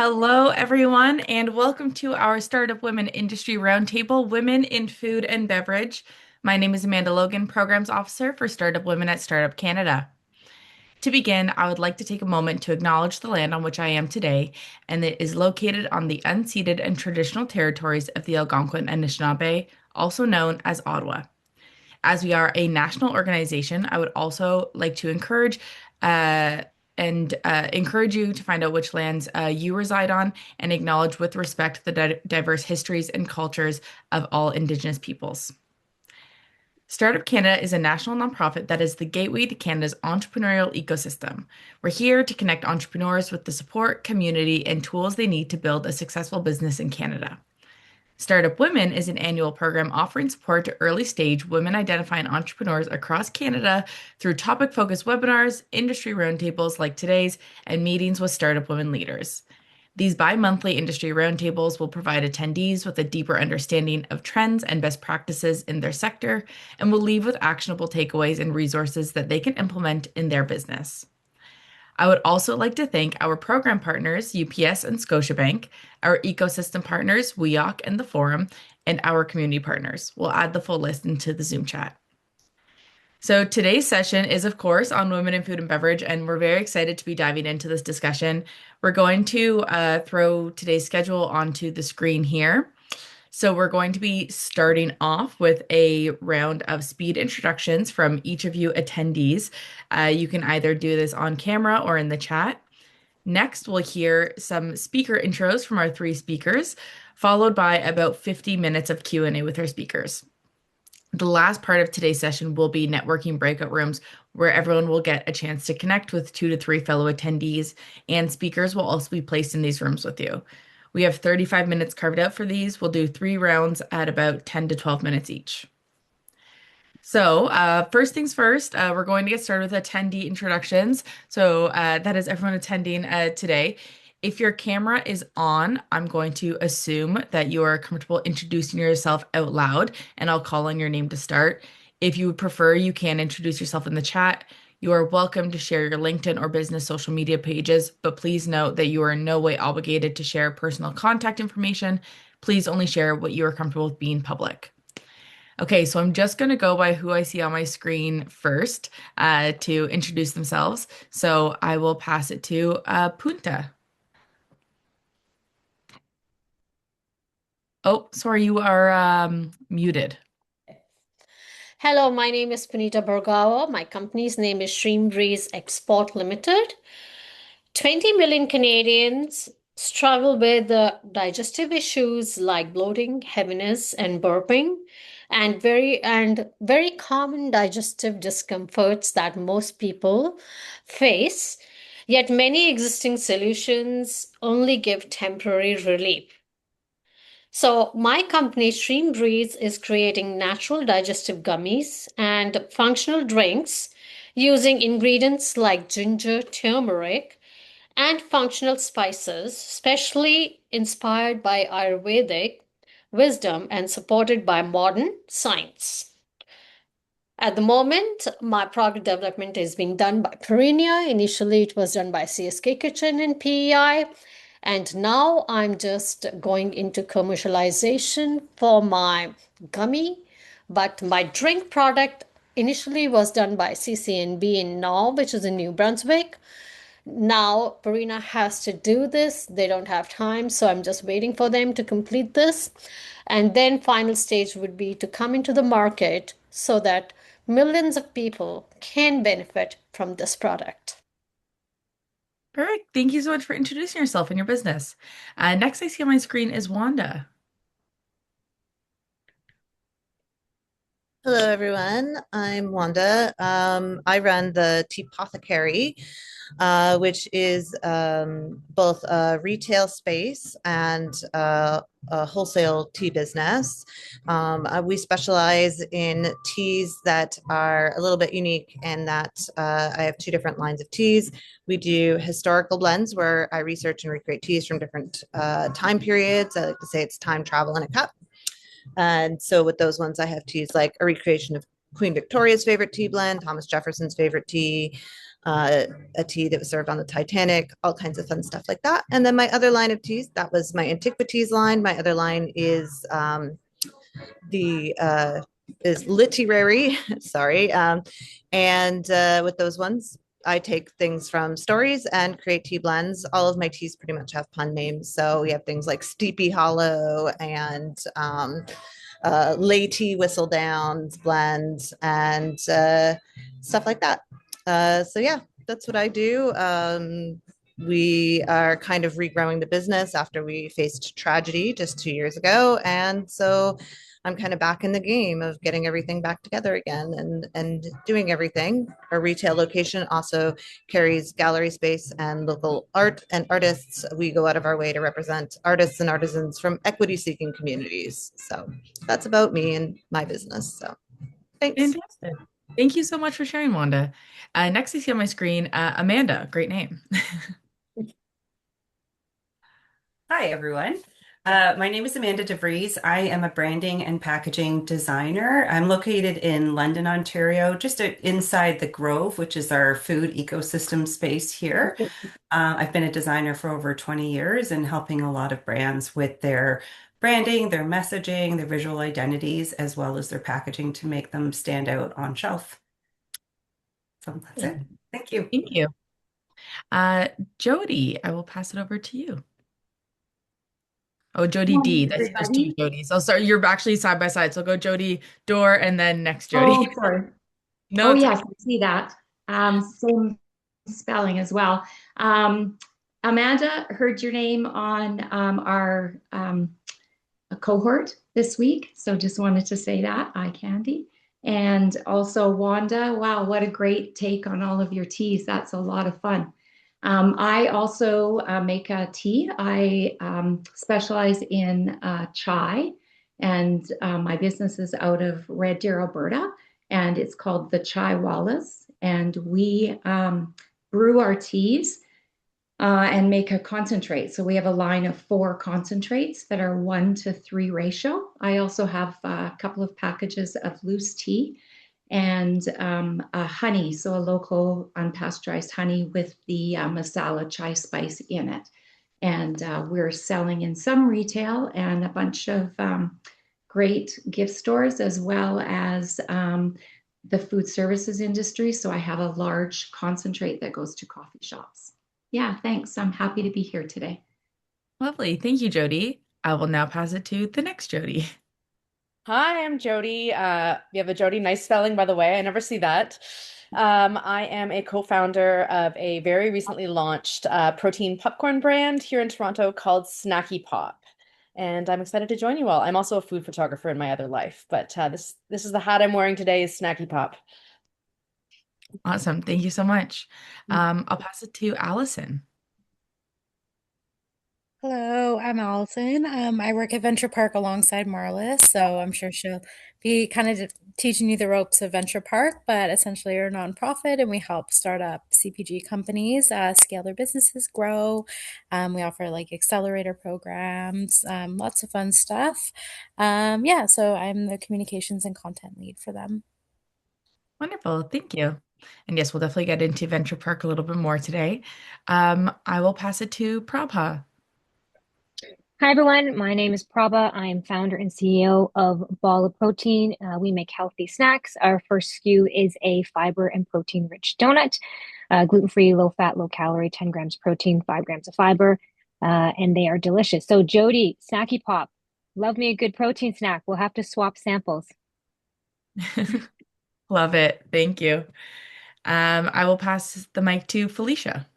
Hello, everyone, and welcome to our Startup Women Industry Roundtable, Women in Food and Beverage. My name is Amanda Logan, Programs Officer for Startup Women at Startup Canada. To begin, I would like to take a moment to acknowledge the land on which I am today, and it is located on the unceded and traditional territories of the Algonquin and Anishinaabe, also known as Ottawa. As we are a national organization, I would also like to uh, encourage you to find out which lands you reside on and acknowledge with respect the diverse histories and cultures of all Indigenous peoples. Startup Canada is a national nonprofit that is the gateway to Canada's entrepreneurial ecosystem. We're here to connect entrepreneurs with the support, community, and tools they need to build a successful business in Canada. Startup Women is an annual program offering support to early stage women identifying entrepreneurs across Canada through topic focused webinars, industry roundtables like today's, and meetings with startup women leaders. These bi monthly industry roundtables will provide attendees with a deeper understanding of trends and best practices in their sector and will leave with actionable takeaways and resources that they can implement in their business. I would also like to thank our program partners, UPS and Scotiabank, our ecosystem partners, WEOC and the Forum, and our community partners. We'll add the full list into the Zoom chat. So today's session is, of course, on women in food and beverage, and we're very excited to be diving into this discussion. We're going to throw today's schedule onto the screen here. So we're going to be starting off with a round of speed introductions from each of you attendees. You can either do this on camera or in the chat. Next, we'll hear some speaker intros from our three speakers, followed by about 50 minutes of Q&A with our speakers. The last part of today's session will be networking breakout rooms where everyone will get a chance to connect with 2 to 3 fellow attendees, and speakers will also be placed in these rooms with you. We have 35 minutes carved out for these. We'll do 3 rounds at about 10 to 12 minutes each. So first things first, we're going to get started with attendee introductions. So that is everyone attending today. If your camera is on, I'm going to assume that you are comfortable introducing yourself out loud, and I'll call on your name to start. If you would prefer, you can introduce yourself in the chat. You are welcome to share your LinkedIn or business social media pages, but please note that you are in no way obligated to share personal contact information. Please only share what you are comfortable with being public. Okay, so I'm just going to go by who I see on my screen first to introduce themselves. So I will pass it to Punta. Oh, sorry, you are muted. Hello, my name is Punita Burgawa. My company's name is Stream Breeze Export Limited. 20 million Canadians struggle with digestive issues like bloating, heaviness, and burping, and very common digestive discomforts that most people face. Yet many existing solutions only give temporary relief. So my company, Stream Breeze, is creating natural digestive gummies and functional drinks using ingredients like ginger, turmeric, and functional spices, specially inspired by Ayurvedic wisdom and supported by modern science. At the moment, my product development is being done by Perinia. Initially, it was done by CSK Kitchen and PEI. And now I'm just going into commercialization for my gummy. But my drink product initially was done by CCNB in Knob, which is in New Brunswick. Now Perina has to do this. They don't have time, so I'm just waiting for them to complete this. And then final stage would be to come into the market so that millions of people can benefit from this product. Perfect. Thank you so much for introducing yourself and your business. Next I see on my screen is Wanda. Hello, everyone. I'm Wanda. I run the Teapothecary, which is both a retail space and a wholesale tea business. We specialize in teas that are a little bit unique in that I have 2 different lines of teas. We do historical blends where I research and recreate teas from different time periods. I like to say it's time travel in a cup. And so with those ones, I have teas like a recreation of Queen Victoria's favorite tea blend, Thomas Jefferson's favorite tea, a tea that was served on the Titanic, all kinds of fun stuff like that. And then my other line of teas, that was my antiquities line. My other line the is literary, sorry. And with those ones, I take things from stories and create tea blends. All of my teas pretty much have pun names. So we have things like Steepy Hollow and Lay Tea Whistle Downs blends and stuff like that. So yeah, that's what I do. We are kind of regrowing the business after we faced tragedy just 2 years ago. And so I'm kind of back in the game of getting everything back together again and doing everything. Our retail location also carries gallery space and local art and artists. We go out of our way to represent artists and artisans from equity seeking communities. So that's about me and my business. So thanks. Fantastic. Thank you so much for sharing, Wanda. Next I see on my screen, Amanda. Great name. Hi, everyone. My name is Amanda DeVries. I am a branding and packaging designer. I'm located in London, Ontario, just inside the Grove, which is our food ecosystem space here. I've been a designer for over 20 years and helping a lot of brands with their branding, their messaging, their visual identities, as well as their packaging to make them stand out on shelf. So that's it. Thank you. Thank you. Jody, I will pass it over to you. Oh, Jody D. That's just two Jodys. Oh, sorry, you're actually side by side. So go Jody Door and then next Jody. Oh, sorry. No, Oh, it's yes, I see that. Same spelling as well. Amanda, heard your name on our cohort this week. So just wanted to say that, eye candy. And also Wanda, wow, what a great take on all of your teas. That's a lot of fun. I also make a tea. I specialize in chai, and my business is out of Red Deer, Alberta, and it's called the Chai Wallace. And we brew our teas and make a concentrate. So we have a line of 4 concentrates that are 1-to-3 ratio. I also have a couple of packages of loose tea and honey, so a local unpasteurized honey with the masala chai spice in it. And we're selling in some retail and a bunch of great gift stores, as well as the food services industry. So I have a large concentrate that goes to coffee shops. Yeah, thanks. I'm happy to be here today. lovely. Thank you, Jody. I will now pass it to the next Jody. Hi, I'm Jody. You have a Jody, nice spelling, by the way. I never see that. I am a co-founder of a very recently launched protein popcorn brand here in Toronto called Snacky Pop. And I'm excited to join you all. I'm also a food photographer in my other life, but this is the hat I'm wearing today is Snacky Pop. Awesome. Thank you so much. I'll pass it to Allison. Hello, I'm Allison. I work at Venturepark alongside Marlis, so I'm sure she'll be kind of teaching you the ropes of Venturepark, but essentially we're a nonprofit and we help startup CPG companies scale their businesses, grow. We offer like accelerator programs, lots of fun stuff. Yeah, so I'm the communications and content lead for them. Wonderful. Thank you. And yes, we'll definitely get into Venturepark a little bit more today. I will pass it to Prabha. Hi, everyone. My name is Prabha. I am founder and CEO of Ball of Protein. We make healthy snacks. Our first SKU is a fiber and protein rich donut, gluten-free, low fat, low calorie, 10 grams protein, 5 grams of fiber, and they are delicious. So Jody, Snacky Pop, love me a good protein snack. We'll have to swap samples. Love it. Thank you. I will pass the mic to Felicia.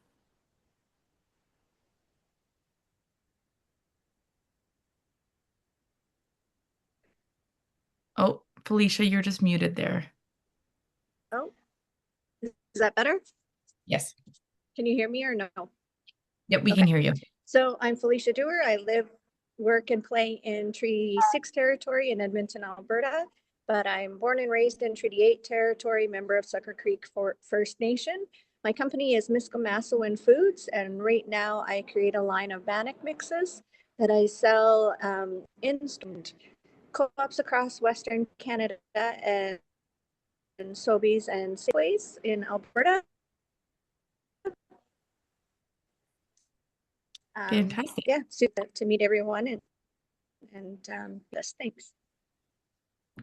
Oh, Felicia, you're just muted there. Oh, is that better? Yes. Can you hear me or no? Yep, we can hear you. So I'm Felicia Dewar. I live, work, and play in Treaty 6 territory in Edmonton, Alberta, but I'm born and raised in Treaty 8 territory, member of Sucker Creek First Nation. My company is Miskomasawan Foods, and right now I create a line of bannock mixes that I sell in co-ops across Western Canada and Sobeys and Safeways in Alberta. Fantastic. Yeah, super to meet everyone and yes, thanks.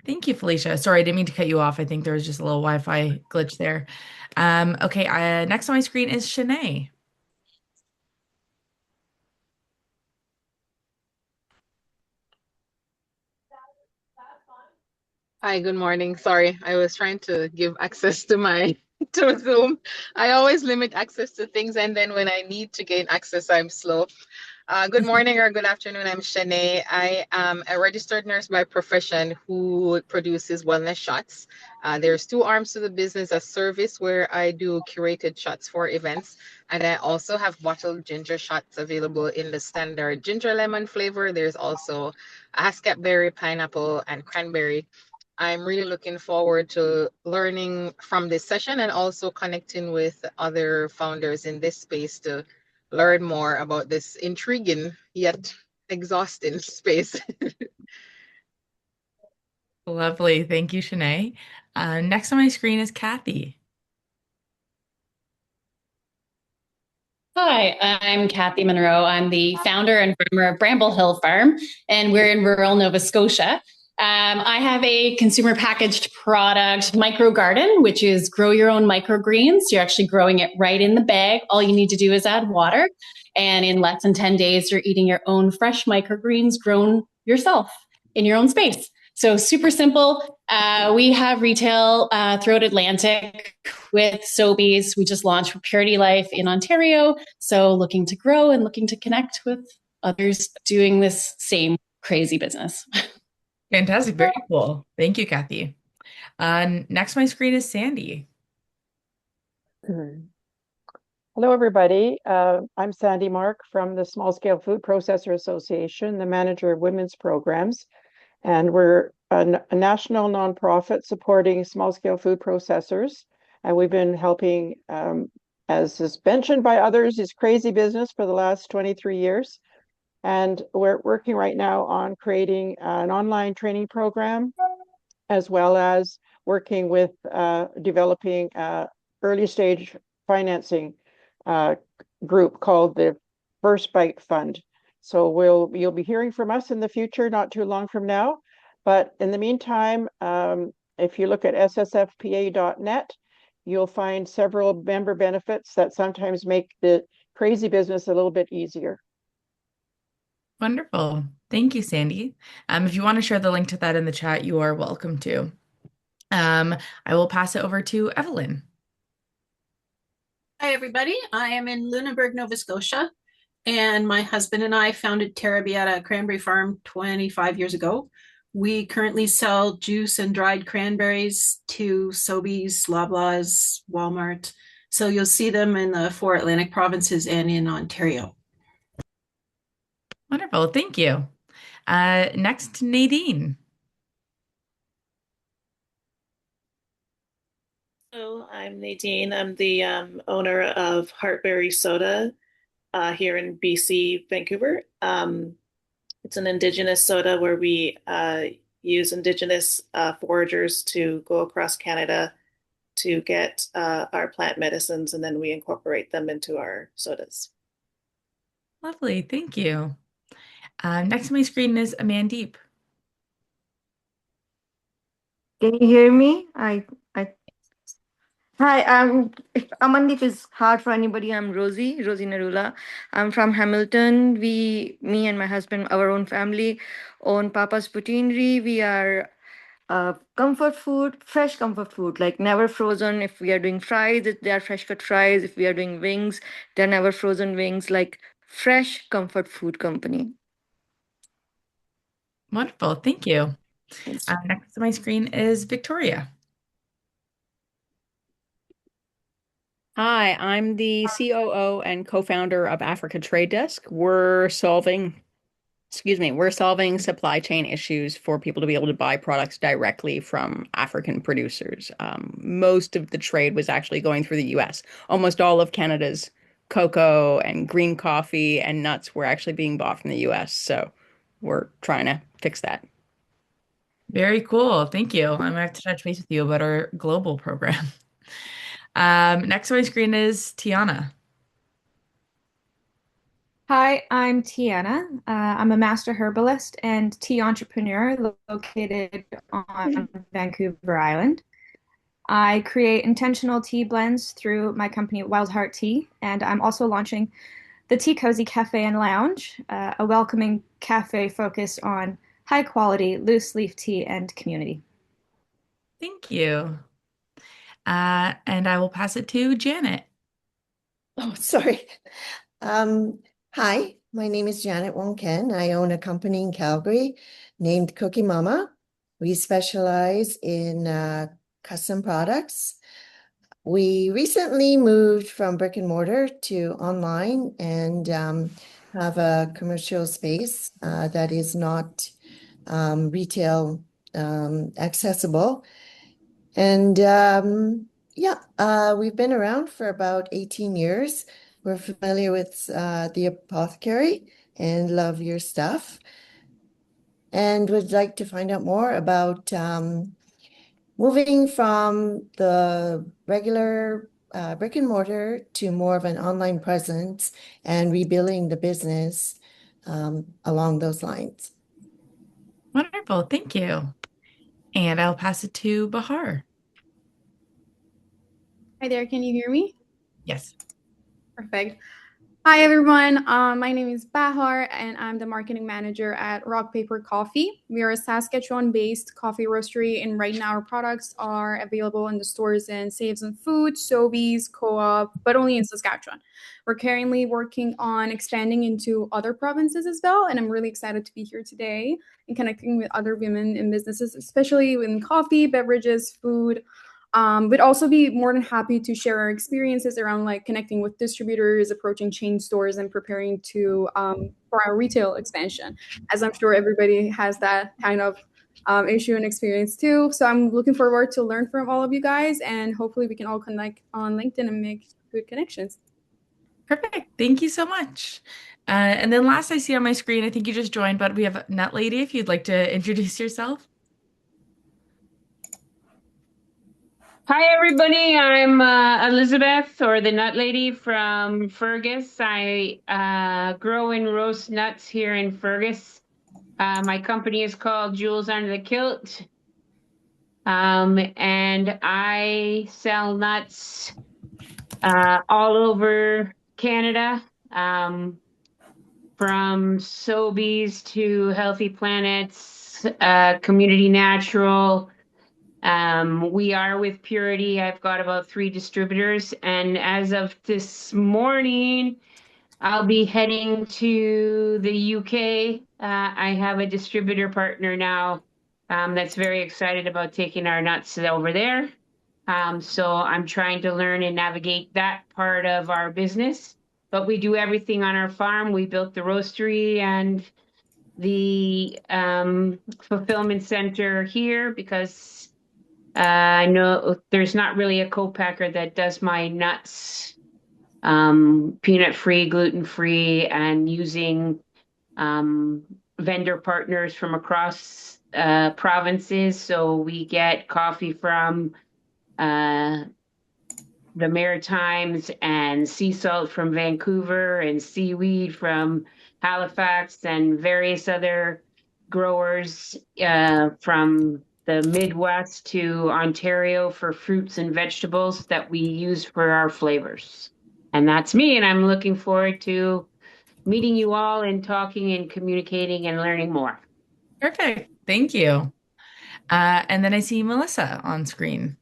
Thank you, Felicia. Sorry, I didn't mean to cut you off. I think there was just a little Wi-Fi glitch there. Okay, next on my screen is Shanae. Hi, good morning. Sorry, I was trying to give access to my to Zoom. I always limit access to things, and then when I need to gain access, I'm slow. Good morning or good afternoon. I'm Shanae. I am a registered nurse by profession who produces wellness shots. There's two arms to the business: a service where I do curated shots for events, and I also have bottled ginger shots available in the standard ginger lemon flavor. There's also ascap berry, pineapple, and cranberry. I'm really looking forward to learning from this session and also connecting with other founders in this space to learn more about this intriguing yet exhausting space. Lovely. Thank you, Shanae. Next on my screen is Kathy. Hi, I'm Kathy Monroe. I'm the founder and farmer of Bramble Hill Farm, and we're in rural Nova Scotia. I have a consumer packaged product, micro garden, which is grow your own microgreens. You're actually growing it right in the bag. All you need to do is add water, and in less than 10 days, you're eating your own fresh microgreens grown yourself in your own space. So super simple. We have retail throughout Atlantic with Sobeys. We just launched Purity Life in Ontario. So looking to grow and looking to connect with others doing this same crazy business. Fantastic. Very cool. Thank you, Kathy. Next on my screen is Sandy. Hello, everybody. I'm Sandy Mark from the Small Scale Food Processor Association, the manager of women's programs. And we're a national nonprofit supporting small scale food processors. And we've been helping, as is mentioned by others, is crazy business for the last 23 years. And we're working right now on creating an online training program, as well as working with developing early stage financing group called the First Bite Fund. So you'll be hearing from us in the future, not too long from now. But in the meantime, if you look at ssfpa.net, you'll find several member benefits that sometimes make the crazy business a little bit easier. Wonderful. Thank you, Sandy. If you want to share the link to that in the chat, you are welcome to. I will pass it over to Evelyn. Hi, everybody. I am in Lunenburg, Nova Scotia, and my husband and I founded Terrabiata Cranberry Farm 25 years ago. We currently sell juice and dried cranberries to Sobeys, Loblaws, Walmart. So you'll see them in the 4 Atlantic provinces and in Ontario. Wonderful. Thank you. Next, Nadine. Hello, I'm Nadine. I'm the owner of Heartberry Soda here in BC, Vancouver. It's an Indigenous soda where we use Indigenous foragers to go across Canada to get our plant medicines, and then we incorporate them into our sodas. Lovely. Thank you. Next on my screen is Amandeep. Can you hear me? Hi, if Amandeep is hard for anybody, I'm Rosie Narula. I'm from Hamilton. Me and my husband, our own family, own Papa's Poutinerie. We are comfort food, fresh comfort food, like never frozen. If we are doing fries, they are fresh cut fries. If we are doing wings, they're never frozen wings, like fresh comfort food company. Wonderful. Thank you. Next on my screen is Victoria. Hi, I'm the COO and co-founder of Africa Trade Desk. We're solving supply chain issues for people to be able to buy products directly from African producers. Most of the trade was actually going through the US. Almost all of Canada's cocoa and green coffee and nuts were actually being bought from the US. So we're trying to fix that. Very cool. Thank you. I'm gonna have to touch base with you about our global program. Next on my screen is Tiana. Hi, I'm Tiana. I'm a master herbalist and tea entrepreneur located on Vancouver Island. I create intentional tea blends through my company Wild Heart Tea, and I'm also launching the Tea Cozy Cafe and Lounge, a welcoming cafe focused on high quality loose leaf tea and community. Thank you. And I will pass it to Janet. Oh, sorry. Um, Hi, my name is Janet Wonken. I own a company in Calgary named Cookie Mama. We specialize in custom products. We recently moved from brick and mortar to online and have a commercial space that is not retail accessible. And we've been around for about 18 years. We're familiar with the apothecary and love your stuff. And would like to find out more about moving from the regular brick and mortar to more of an online presence and rebuilding the business along those lines. Wonderful. Thank you. And I'll pass it to Bahar. Hi there, can you hear me? Yes. Perfect. Hi everyone, my name is Bahar and I'm the marketing manager at Rock Paper Coffee. We are a Saskatchewan-based coffee roastery and right now our products are available in the stores in Saves on Food, Sobeys, Co-op, but only in Saskatchewan. We're currently working on expanding into other provinces as well and I'm really excited to be here today and connecting with other women in businesses, especially in coffee, beverages, food. We'd also be more than happy to share our experiences around like connecting with distributors, approaching chain stores, and preparing to for our retail expansion. As I'm sure everybody has that kind of issue and experience too. So I'm looking forward to learn from all of you guys, and hopefully we can all connect on LinkedIn and make good connections. Perfect. Thank you so much. And then last I see on my screen, I think you just joined, but we have Nut Lady, if you'd like to introduce yourself. Hi, everybody. I'm Elizabeth, or the Nut Lady from Fergus. I grow and roast nuts here in Fergus. My company is called Jewels Under the Kilt. And I sell nuts all over Canada, from Sobeys to Healthy Planets, Community Natural. We are with Purity. I've got about 3 distributors, and as of this morning, I'll be heading to the UK. I have a distributor partner now that's very excited about taking our nuts over there. So I'm trying to learn and navigate that part of our business. But we do everything on our farm. We built the roastery and the fulfillment center here because I know there's not really a co-packer that does my nuts peanut-free, gluten-free, and using vendor partners from across provinces. So we get coffee from the Maritimes and sea salt from Vancouver and seaweed from Halifax and various other growers from the Midwest to Ontario for fruits and vegetables that we use for our flavors. And that's me, and I'm looking forward to meeting you all and talking and communicating and learning more. Perfect. Thank you. And then I see Melissa on screen.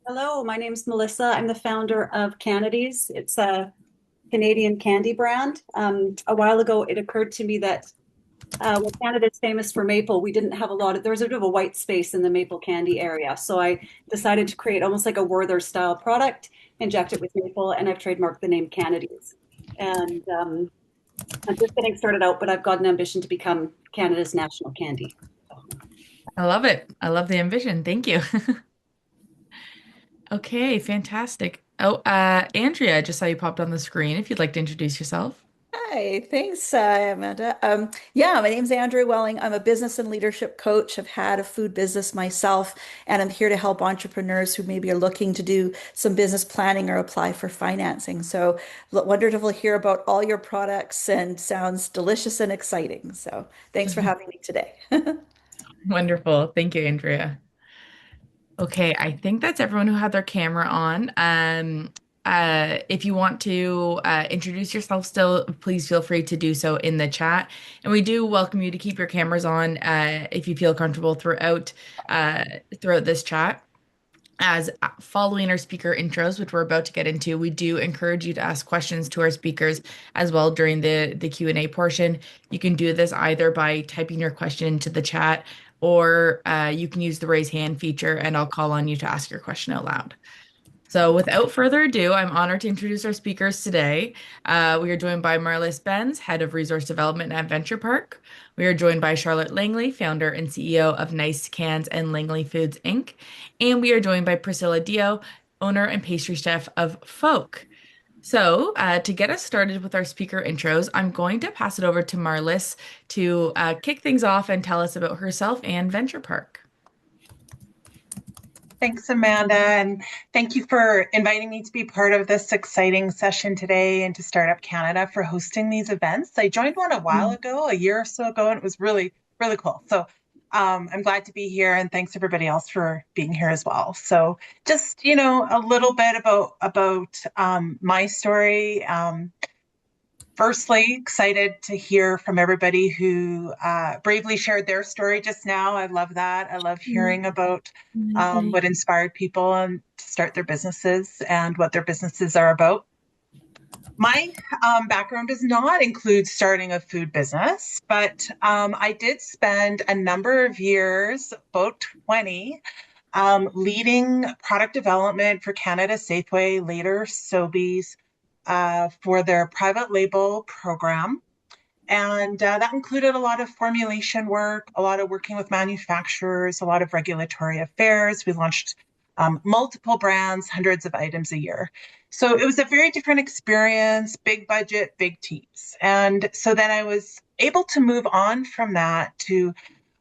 Hello, my name is Melissa. I'm the founder of Canadies. It's a Canadian candy brand. A while ago, it occurred to me that well, Canada's famous for maple. We didn't have there was a bit of a white space in the maple candy area. So I decided to create almost like a Werther style product, inject it with maple, and I've trademarked the name Canadies. And I'm just getting started out, but I've got an ambition to become Canada's national candy. I love it. I love the ambition. Thank you. Okay, fantastic. Oh, Andrea, I just saw you popped on the screen. If you'd like to introduce yourself. Hi, thanks, Amanda. Yeah, my name's Andrea Welling. I'm a business and leadership coach. I've had a food business myself, and I'm here to help entrepreneurs who maybe are looking to do some business planning or apply for financing. So wonderful to hear about all your products and sounds delicious and exciting. So thanks for having me today. Wonderful. Thank you, Andrea. Okay, I think that's everyone who had their camera on. If you want to introduce yourself still, please feel free to do so in the chat. And we do welcome you to keep your cameras on if you feel comfortable throughout this chat. As following our speaker intros, which we're about to get into, we do encourage you to ask questions to our speakers as well during the Q&A portion. You can do this either by typing your question into the chat, or you can use the raise hand feature and I'll call on you to ask your question out loud. So without further ado, I'm honored to introduce our speakers today. We are joined by Marlis Benz, Head of Resource Development at Venturepark. We are joined by Charlotte Langley, Founder and CEO of Nice Cans and Langley Foods, Inc. And we are joined by Pricilla Dio, Owner and Pastry Chef of Folke. So to get us started with our speaker intros, I'm going to pass it over to Marlis to kick things off and tell us about herself and Venturepark. Thanks, Amanda, and thank you for inviting me to be part of this exciting session today and to Startup Canada for hosting these events. I joined one a while ago, a year or so ago, and it was really, really cool. So I'm glad to be here, and thanks everybody else for being here as well. So just, a little bit about my story. Firstly, excited to hear from everybody who bravely shared their story just now. I love that. I love hearing about what inspired people to start their businesses and what their businesses are about. My background does not include starting a food business, but I did spend a number of years, about 20, leading product development for Canada Safeway, later Sobeys, for their private label program. And that included a lot of formulation work, a lot of working with manufacturers, a lot of regulatory affairs. We launched multiple brands, hundreds of items a year. So it was a very different experience, big budget, big teams. And so then I was able to move on from that to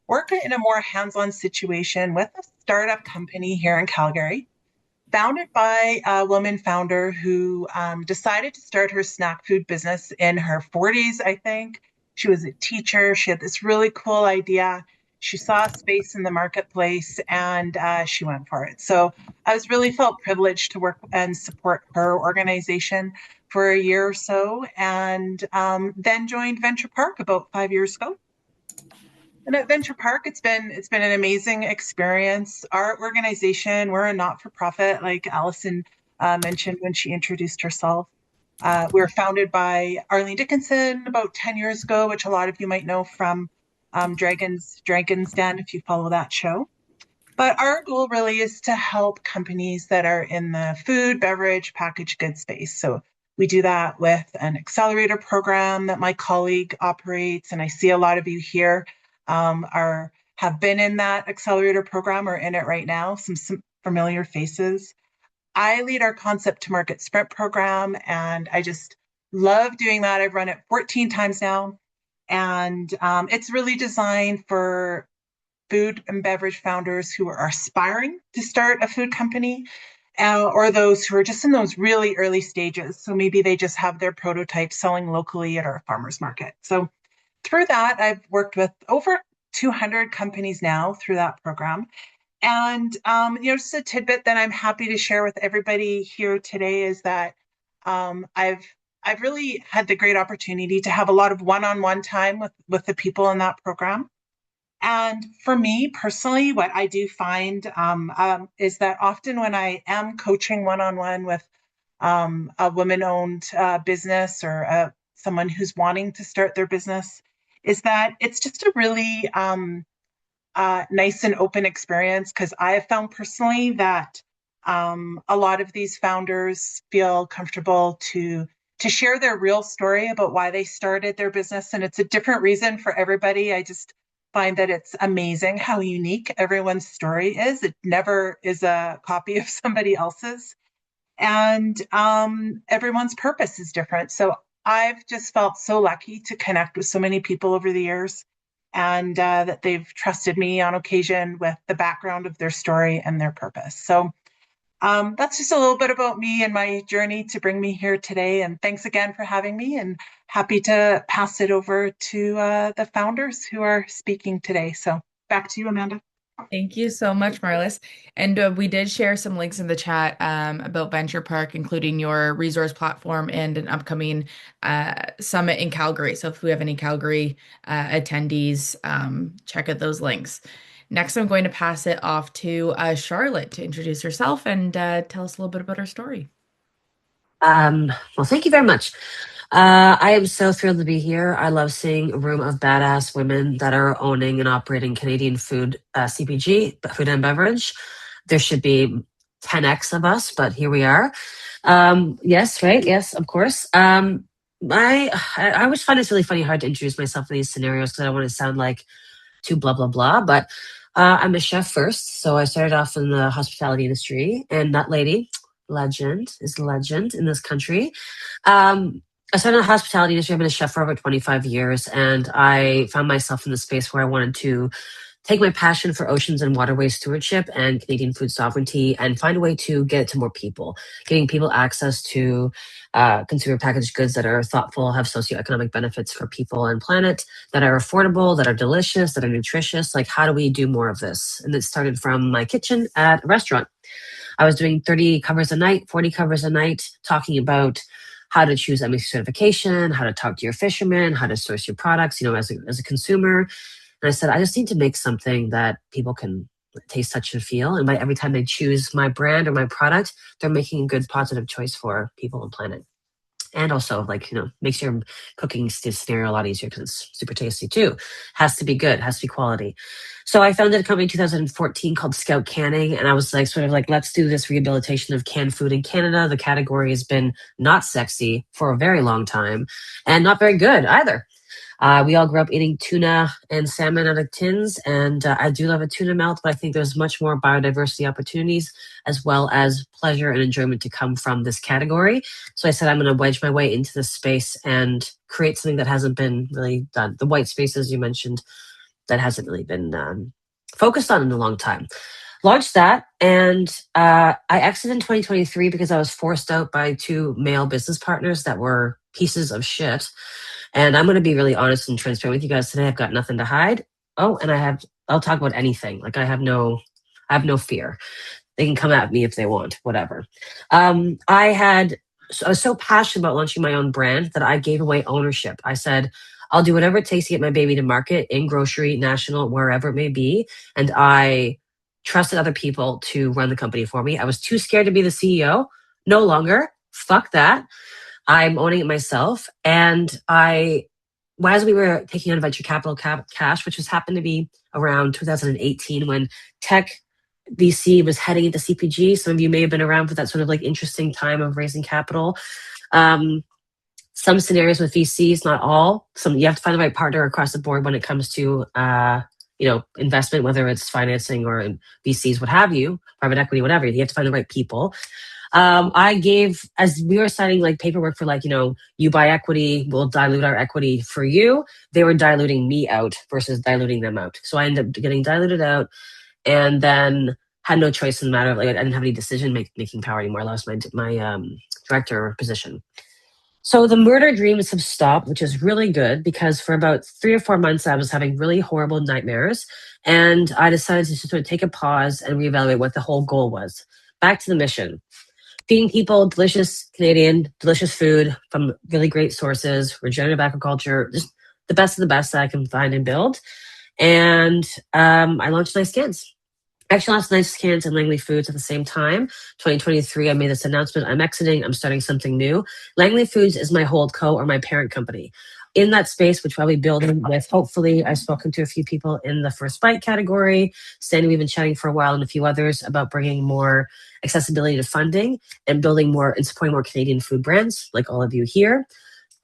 work in a more hands-on situation with a startup company here in Calgary, founded by a woman founder who decided to start her snack food business in her 40s, I think. She was a teacher. She had this really cool idea. She saw a space in the marketplace and she went for it. So I felt privileged to work and support her organization for a year or so, and then joined Venturepark about 5 years ago. And at Venturepark, it's been an amazing experience. Our organization, we're a not-for-profit, like Allison mentioned when she introduced herself. We were founded by Arlene Dickinson about 10 years ago, which a lot of you might know from Dragon's Den, if you follow that show. But our goal really is to help companies that are in the food, beverage, packaged goods space. So we do that with an accelerator program that my colleague operates, and I see a lot of you here have been in that accelerator program or in it right now, some familiar faces. I lead our concept to market sprint program, and I just love doing that. I've run it 14 times now, and it's really designed for food and beverage founders who are aspiring to start a food company, or those who are just in those really early stages. So maybe they just have their prototype selling locally at our farmers market. So through that, I've worked with over 200 companies now through that program. And, just a tidbit that I'm happy to share with everybody here today is that I've really had the great opportunity to have a lot of one-on-one time with the people in that program. And for me personally, what I do find is that often when I am coaching one-on-one with a woman-owned business or someone who's wanting to start their business, is that it's just a really nice and open experience, because I have found personally that a lot of these founders feel comfortable to share their real story about why they started their business. And it's a different reason for everybody. I just find that it's amazing how unique everyone's story is. It never is a copy of somebody else's. And everyone's purpose is different. So I've just felt so lucky to connect with so many people over the years, and that they've trusted me on occasion with the background of their story and their purpose. So that's just a little bit about me and my journey to bring me here today. And thanks again for having me, and happy to pass it over to the founders who are speaking today. So back to you, Amanda. Thank you so much, Marlis. And we did share some links in the chat about Venturepark, including your resource platform and an upcoming summit in Calgary. So if we have any Calgary attendees, check out those links. Next, I'm going to pass it off to Charlotte to introduce herself and tell us a little bit about her story. Well, thank you very much. I am so thrilled to be here. I love seeing a room of badass women that are owning and operating Canadian food, CPG, food and beverage. There should be 10x of us, but here we are. Yes, right? Yes, of course. I always find it's really hard to introduce myself in these scenarios because I don't want to sound like too blah, blah, blah. But I'm a chef first. So I started off in the hospitality industry, and that lady, legend, is a legend in this country. I started in the hospitality industry. I've been a chef for over 25 years, and I found myself in the space where I wanted to take my passion for oceans and waterways stewardship and Canadian food sovereignty and find a way to get it to more people, giving people access to consumer packaged goods that are thoughtful, have socioeconomic benefits for people and planet, that are affordable, that are delicious, that are nutritious. Like, how do we do more of this? And it started from my kitchen at a restaurant. I was doing 30 covers a night, 40 covers a night, talking about how to choose MSC certification, how to talk to your fishermen, how to source your products, as a consumer. And I said, I just need to make something that people can taste, touch, and feel. And by every time they choose my brand or my product, they're making a good, positive choice for people and planet. And also, makes your cooking scenario a lot easier because it's super tasty too. Has to be good, has to be quality. So I founded a company in 2014 called Scout Canning, and I was let's do this rehabilitation of canned food in Canada. The category has been not sexy for a very long time and not very good either. We all grew up eating tuna and salmon out of tins, and I do love a tuna melt, but I think there's much more biodiversity opportunities as well as pleasure and enjoyment to come from this category. So I said I'm going to wedge my way into this space and create something that hasn't been really done. The white spaces you mentioned, that hasn't really been focused on in a long time. Launched that, and I exited in 2023 because I was forced out by two male business partners that were pieces of shit. And I'm going to be really honest and transparent with you guys today. I've got nothing to hide. Oh, and I'll talk about anything. Like, I have no fear. They can come at me if they want, whatever. I was so passionate about launching my own brand that I gave away ownership. I said, I'll do whatever it takes to get my baby to market in grocery, national, wherever it may be. And I trusted other people to run the company for me. I was too scared to be the CEO. No longer. Fuck that. I'm owning it myself. And as we were taking on venture capital cash, which happened to be around 2018 when tech VC was heading into CPG. Some of you may have been around for that sort of interesting time of raising capital. Some scenarios with VCs, not all. You have to find the right partner across the board when it comes to investment, whether it's financing or VCs, what have you, private equity, whatever. You have to find the right people. As we were signing paperwork for you buy equity, we'll dilute our equity for you. They were diluting me out versus diluting them out. So I ended up getting diluted out, and then had no choice in the matter of I didn't have any decision making power anymore. I lost my director position. So the murder dreams have stopped, which is really good because for about 3 or 4 months, I was having really horrible nightmares. And I decided to sort of take a pause and reevaluate what the whole goal was. Back to the mission. Feeding people delicious Canadian, delicious food from really great sources, regenerative agriculture, just the best of the best that I can find and build. And I launched Nice Cans. Actually launched Nice Cans and Langley Foods at the same time. 2023, I made this announcement. I'm exiting. I'm starting something new. Langley Foods is my holdco or my parent company. In that space, which I'll be building with, hopefully, I've spoken to a few people in the first bite category. Sandy, we've been chatting for a while, and a few others about bringing more accessibility to funding and building more and supporting more Canadian food brands, like all of you here.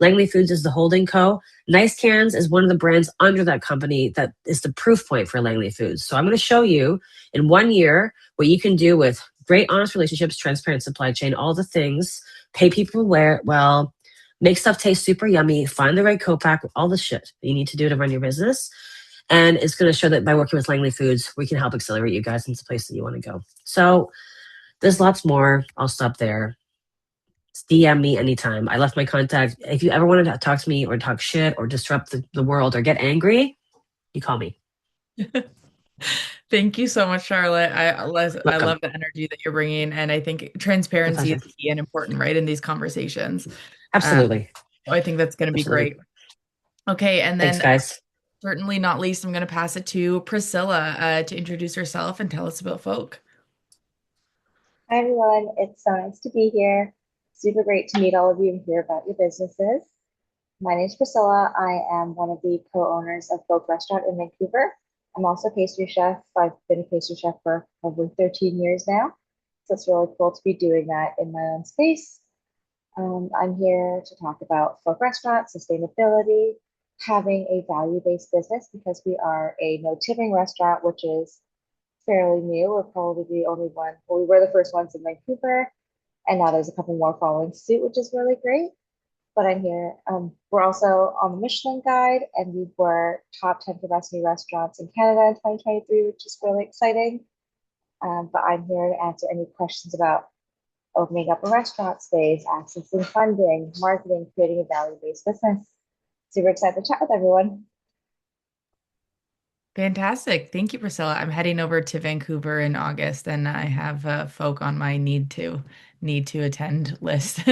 Langley Foods is the holding co. Nice Cans is one of the brands under that company that is the proof point for Langley Foods. So I'm going to show you in 1 year what you can do with great, honest relationships, transparent supply chain, all the things, pay people well, make stuff taste super yummy, find the right co-pack, all the shit that you need to do to run your business. And it's going to show that by working with Langley Foods, we can help accelerate you guys into the place that you want to go. So there's lots more. I'll stop there. DM me anytime. I left my contact. If you ever want to talk to me or talk shit or disrupt the world or get angry, you call me. Thank you so much, Charlotte. I love Welcome. the energy that you're bringing, and I think transparency is key and important, right, in these conversations. Absolutely. I think that's going to be great. Okay, and then thanks, guys. Certainly not least, I'm going to pass it to Pricilla to introduce herself and tell us about Folke. Hi, everyone. It's so nice to be here. Super great to meet all of you and hear about your businesses. My name is Pricilla. I am one of the co-owners of Folke Restaurant in Vancouver. I'm also a pastry chef. I've been a pastry chef for probably 13 years now. So it's really cool to be doing that in my own space. I'm here to talk about Folke Restaurant, sustainability, having a value-based business because we are a no tipping restaurant, which is fairly new. We're probably the only one, well, we were the first ones in Vancouver, and now there's a couple more following suit, which is really great. But I'm here. We're also on the Michelin Guide, and we were top 10 for best new restaurants in Canada in 2023, which is really exciting. But I'm here to answer any questions about opening up a restaurant space, accessing funding, marketing, creating a value-based business. Super excited to chat with everyone. Fantastic. Thank you, Priscilla. I'm heading over to Vancouver in August, and I have Folke on my need to attend list.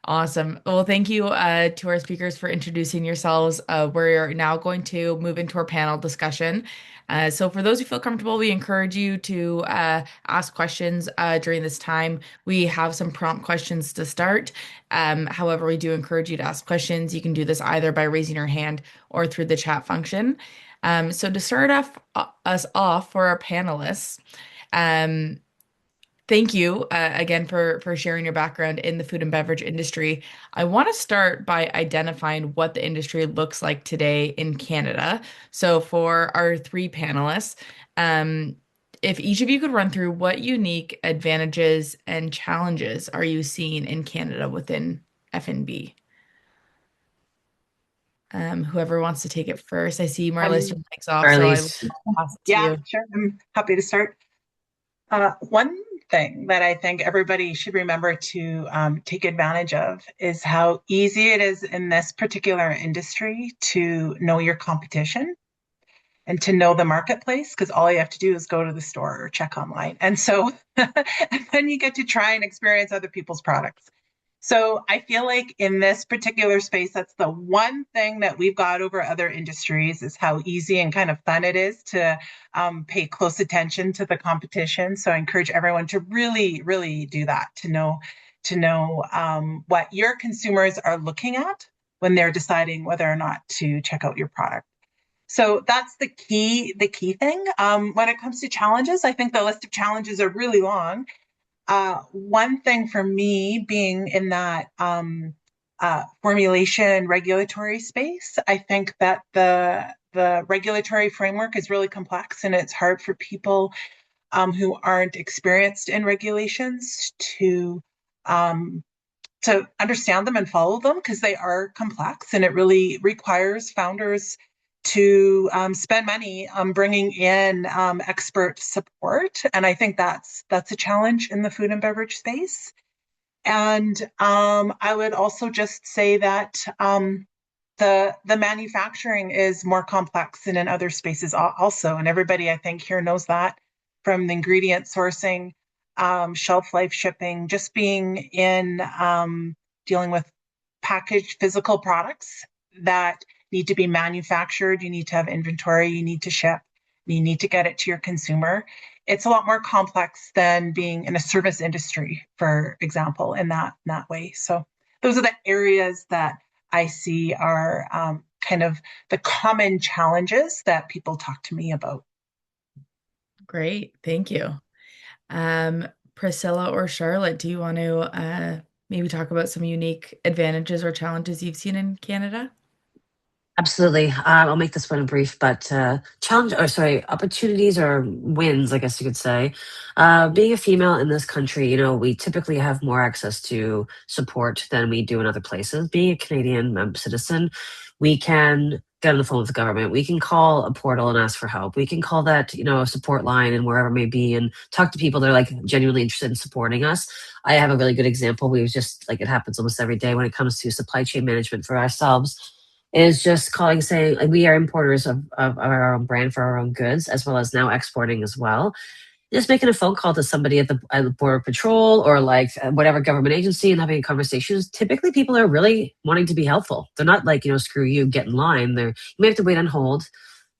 Awesome. Well, thank you to our speakers for introducing yourselves. We're now going to move into our panel discussion. So for those who feel comfortable, we encourage you to ask questions during this time. We have some prompt questions to start. However, we do encourage you to ask questions. You can do this either by raising your hand or through the chat function. So to start us off for our panelists, thank you again for sharing your background in the food and beverage industry. I want to start by identifying what the industry looks like today in Canada. So for our three panelists, if each of you could run through what unique advantages and challenges are you seeing in Canada within F&B? Whoever wants to take it first. I see Marlis, your mic's off, Marlis. so I will pass it to you. Sure. I'm happy to start. One thing that I think everybody should remember to take advantage of is how easy it is in this particular industry to know your competition and to know the marketplace, because all you have to do is go to the store or check online. And so and then you get to try and experience other people's products. So I feel like in this particular space, that's the one thing that we've got over other industries is how easy and kind of fun it is to pay close attention to the competition. So I encourage everyone to really, really do that, to know what your consumers are looking at when they're deciding whether or not to check out your product. So that's the key thing. When it comes to challenges, I think the list of challenges are really long. One thing for me being in that formulation regulatory space, I think that the regulatory framework is really complex, and it's hard for people who aren't experienced in regulations to understand them and follow them, because they are complex, and it really requires founders to spend money on bringing in expert support. And I think that's a challenge in the food and beverage space. And I would also just say that the manufacturing is more complex than in other spaces also. And everybody, I think, here knows that, from the ingredient sourcing, shelf life shipping, just being in dealing with packaged physical products that need to be manufactured. You need to have inventory, you need to ship, you need to get it to your consumer. It's a lot more complex than being in a service industry, for example, in that way. So those are the areas that I see are kind of the common challenges that people talk to me about. Great, thank you. Priscilla or Charlotte, do you want to maybe talk about some unique advantages or challenges you've seen in Canada? Absolutely. I'll make this one brief, but opportunities or wins, I guess you could say. Being a female in this country, we typically have more access to support than we do in other places. Being a Canadian citizen, we can get on the phone with the government. We can call a portal and ask for help. We can call that, a support line and wherever it may be and talk to people that are like genuinely interested in supporting us. I have a really good example. We was just like, it happens almost every day when it comes to supply chain management for ourselves, is just calling saying like, we are importers of our own brand for our own goods, as well as now exporting as well. Just making a phone call to somebody at the Border Patrol or like whatever government agency and having conversations. Typically, people are really wanting to be helpful. They're not like, screw you, get in line. You may have to wait on hold.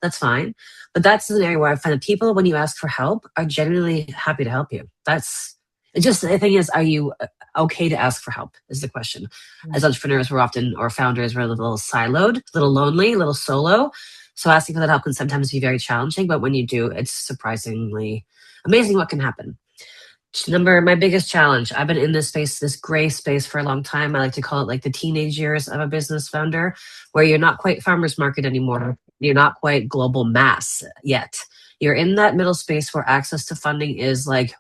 That's fine. But that's an area where I find that people, when you ask for help, are genuinely happy to help you. That's just the thing is, are you okay to ask for help is the question. As entrepreneurs, or founders, we're a little siloed, a little lonely, a little solo. So asking for that help can sometimes be very challenging. But when you do, it's surprisingly amazing what can happen. My biggest challenge, I've been in this space, this gray space for a long time. I like to call it like the teenage years of a business founder, where you're not quite farmer's market anymore. You're not quite global mass yet. You're in that middle space where access to funding is like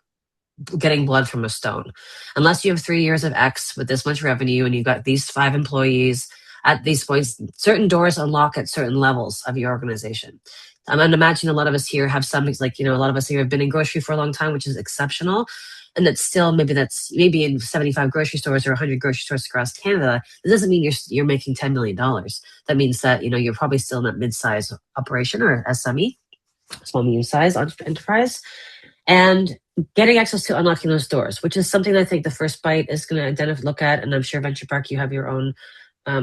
getting blood from a stone. Unless you have 3 years of X with this much revenue and you've got these 5 employees at these points, certain doors unlock at certain levels of your organization. I'm imagining a lot of us here have some, like, a lot of us here have been in grocery for a long time, which is exceptional. And that's still, maybe in 75 grocery stores or 100 grocery stores across Canada. That doesn't mean you're making $10 million. That means that, you're probably still in that mid-size operation or SME, small, medium-size enterprise. And getting access to unlocking those doors, which is something that I think the First Bite is going to look at. And I'm sure Venturepark, you have your own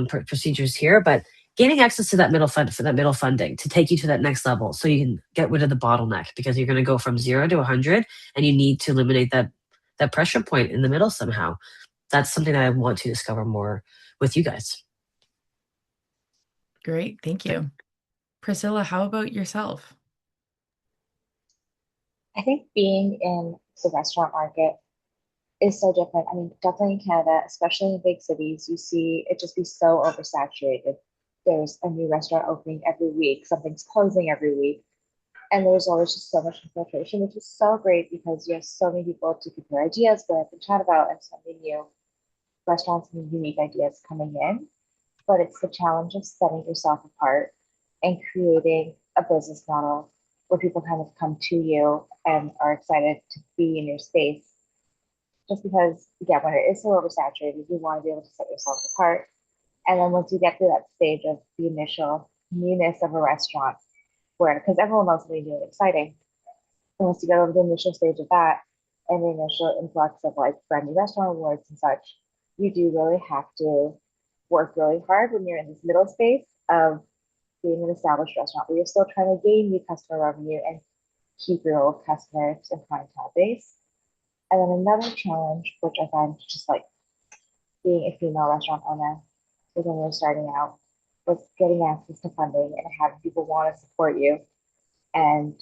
procedures here, but gaining access to that middle funding to take you to that next level, so you can get rid of the bottleneck, because you're going to go from 0 to 100, and you need to eliminate that pressure point in the middle somehow. That's something that I want to discover more with you guys. Great, thank you. Pricilla, how about yourself? I think being in the restaurant market is so different. I mean, definitely in Canada, especially in big cities, you see it just be so oversaturated. There's a new restaurant opening every week, something's closing every week. And there's always just so much infiltration, which is so great because you have so many people to compare ideas with and chat about, and so many new restaurants and unique ideas coming in. But it's the challenge of setting yourself apart and creating a business model where people kind of come to you and are excited to be in your space. Just because, again, when it is so oversaturated, you want to be able to set yourself apart. And then once you get to that stage of the initial newness of a restaurant, because everyone loves something new and exciting, and once you get over the initial stage of that and the initial influx of like brand new restaurant awards and such, you do really have to work really hard when you're in this middle space of being an established restaurant where you're still trying to gain new customer revenue and keep your old customers and clientele base. And then another challenge, which I find just like being a female restaurant owner, was when we were starting out, was getting access to funding and having people want to support you and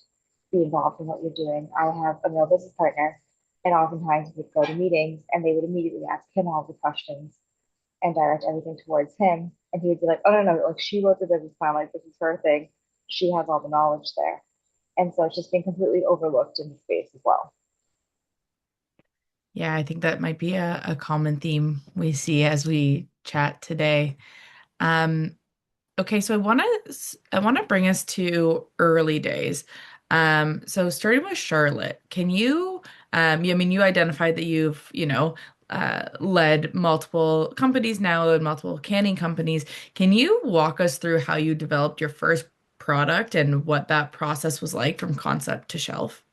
be involved in what you're doing. I have a male business partner, and oftentimes we'd go to meetings and they would immediately ask him all the questions and direct everything towards him. And he would be like, oh, no, like she wrote the business plan, like this is her thing. She has all the knowledge there. And so it's just been completely overlooked in the space as well. Yeah, I think that might be a common theme we see as we chat today. Okay, so I want to bring us to early days. So starting with Charlotte, can you, you identified that you've, led multiple companies now and multiple canning companies. Can you walk us through how you developed your first product and what that process was like from concept to shelf?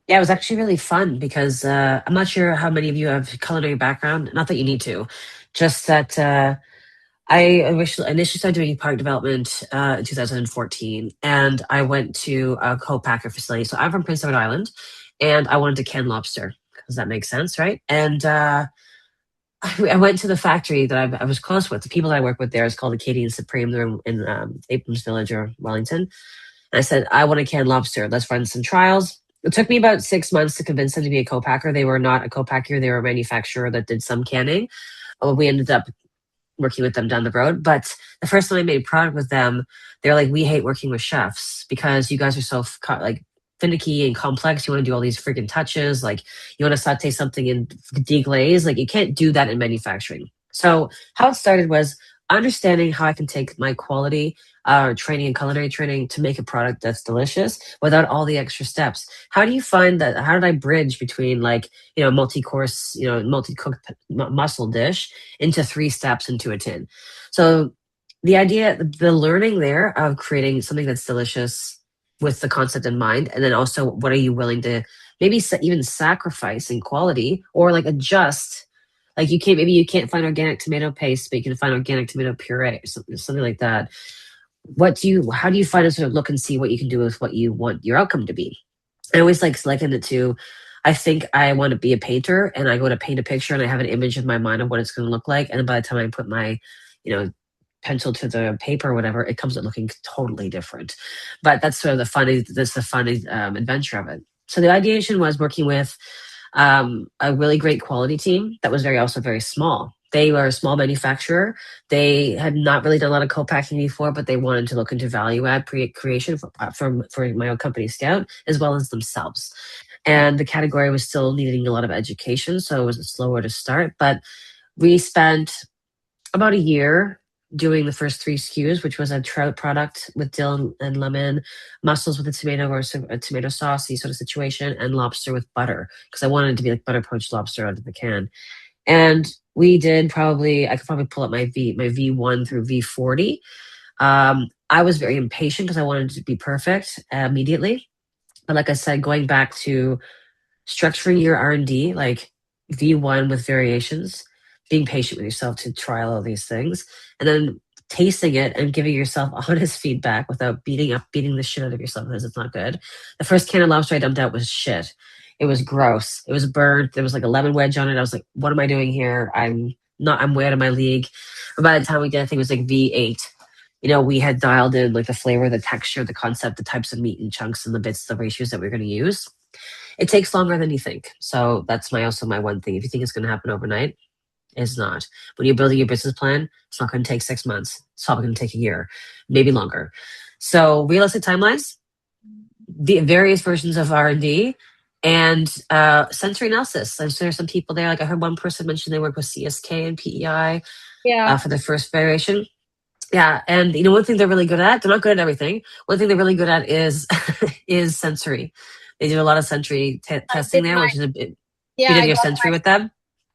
Yeah, it was actually really fun because I'm not sure how many of you have culinary background. Not that you need to, just that I initially started doing product development in 2014, and I went to a co-packer facility. So I'm from Prince Edward Island, and I wanted to can lobster because that makes sense, right? And I went to the factory that I was close with. The people that I work with there is called Acadian Supreme. They're in Abrams Village or Wellington. And I said, I want to can lobster. Let's run some trials. It took me about 6 months to convince them to be a co-packer. They were not a co-packer. They were a manufacturer that did some canning. We ended up working with them down the road. But the first time I made a product with them, they're like, we hate working with chefs because you guys are so like finicky and complex. You want to do all these freaking touches. Like you want to saute something in deglaze. Like you can't do that in manufacturing. So how it started was understanding how I can take my quality training and culinary training to make a product that's delicious without all the extra steps. How do you find that? How did I bridge between like, multi-course, multi-cooked mussel dish into 3 steps into a tin? So the idea, the learning there of creating something that's delicious with the concept in mind, and then also what are you willing to maybe even sacrifice in quality or like adjust. Like maybe you can't find organic tomato paste, but you can find organic tomato puree, something like that. How do you find a sort of look and see what you can do with what you want your outcome to be? I always liken it to, I think I want to be a painter and I go to paint a picture and I have an image in my mind of what it's going to look like. And by the time I put my, pencil to the paper or whatever, it comes out looking totally different. But that's sort of the fun adventure of it. So the ideation was working with a really great quality team that was also very small. They were a small manufacturer. They had not really done a lot of co-packing before, but they wanted to look into value add creation for my own company, Scout, as well as themselves. And the category was still needing a lot of education, so it was slower to start. But we spent about a year doing the first 3 SKUs, which was a trout product with dill and lemon, mussels with a tomato or a tomato sauce sort of situation, and lobster with butter, because I wanted it to be like butter poached lobster out of the can. And we did I could probably pull up my V1 through V40. I was very impatient because I wanted it to be perfect immediately. But like I said, going back to structuring your R&D, like V1 with variations, being patient with yourself to trial all these things, and then tasting it and giving yourself honest feedback without beating the shit out of yourself because it's not good. The first can of lobster I dumped out was shit. It was gross. It was burnt. There was like a lemon wedge on it. I was like, what am I doing here? I'm way out of my league. But by the time we did, I think it was like V8. We had dialed in like the flavor, the texture, the concept, the types of meat and chunks and the bits, the ratios that we're going to use. It takes longer than you think. So that's also my one thing. If you think it's going to happen overnight, it's not. When you're building your business plan, it's not going to take 6 months. It's probably going to take a year, maybe longer. So realistic timelines, the various versions of R&D, and sensory analysis. There's some people there, like I heard one person mention they work with CSK and PEI for the first variation. Yeah, and one thing they're really good at, they're not good at everything. One thing they're really good at is is sensory. They do a lot of sensory testing there, which is a bit. You did your sensory with them?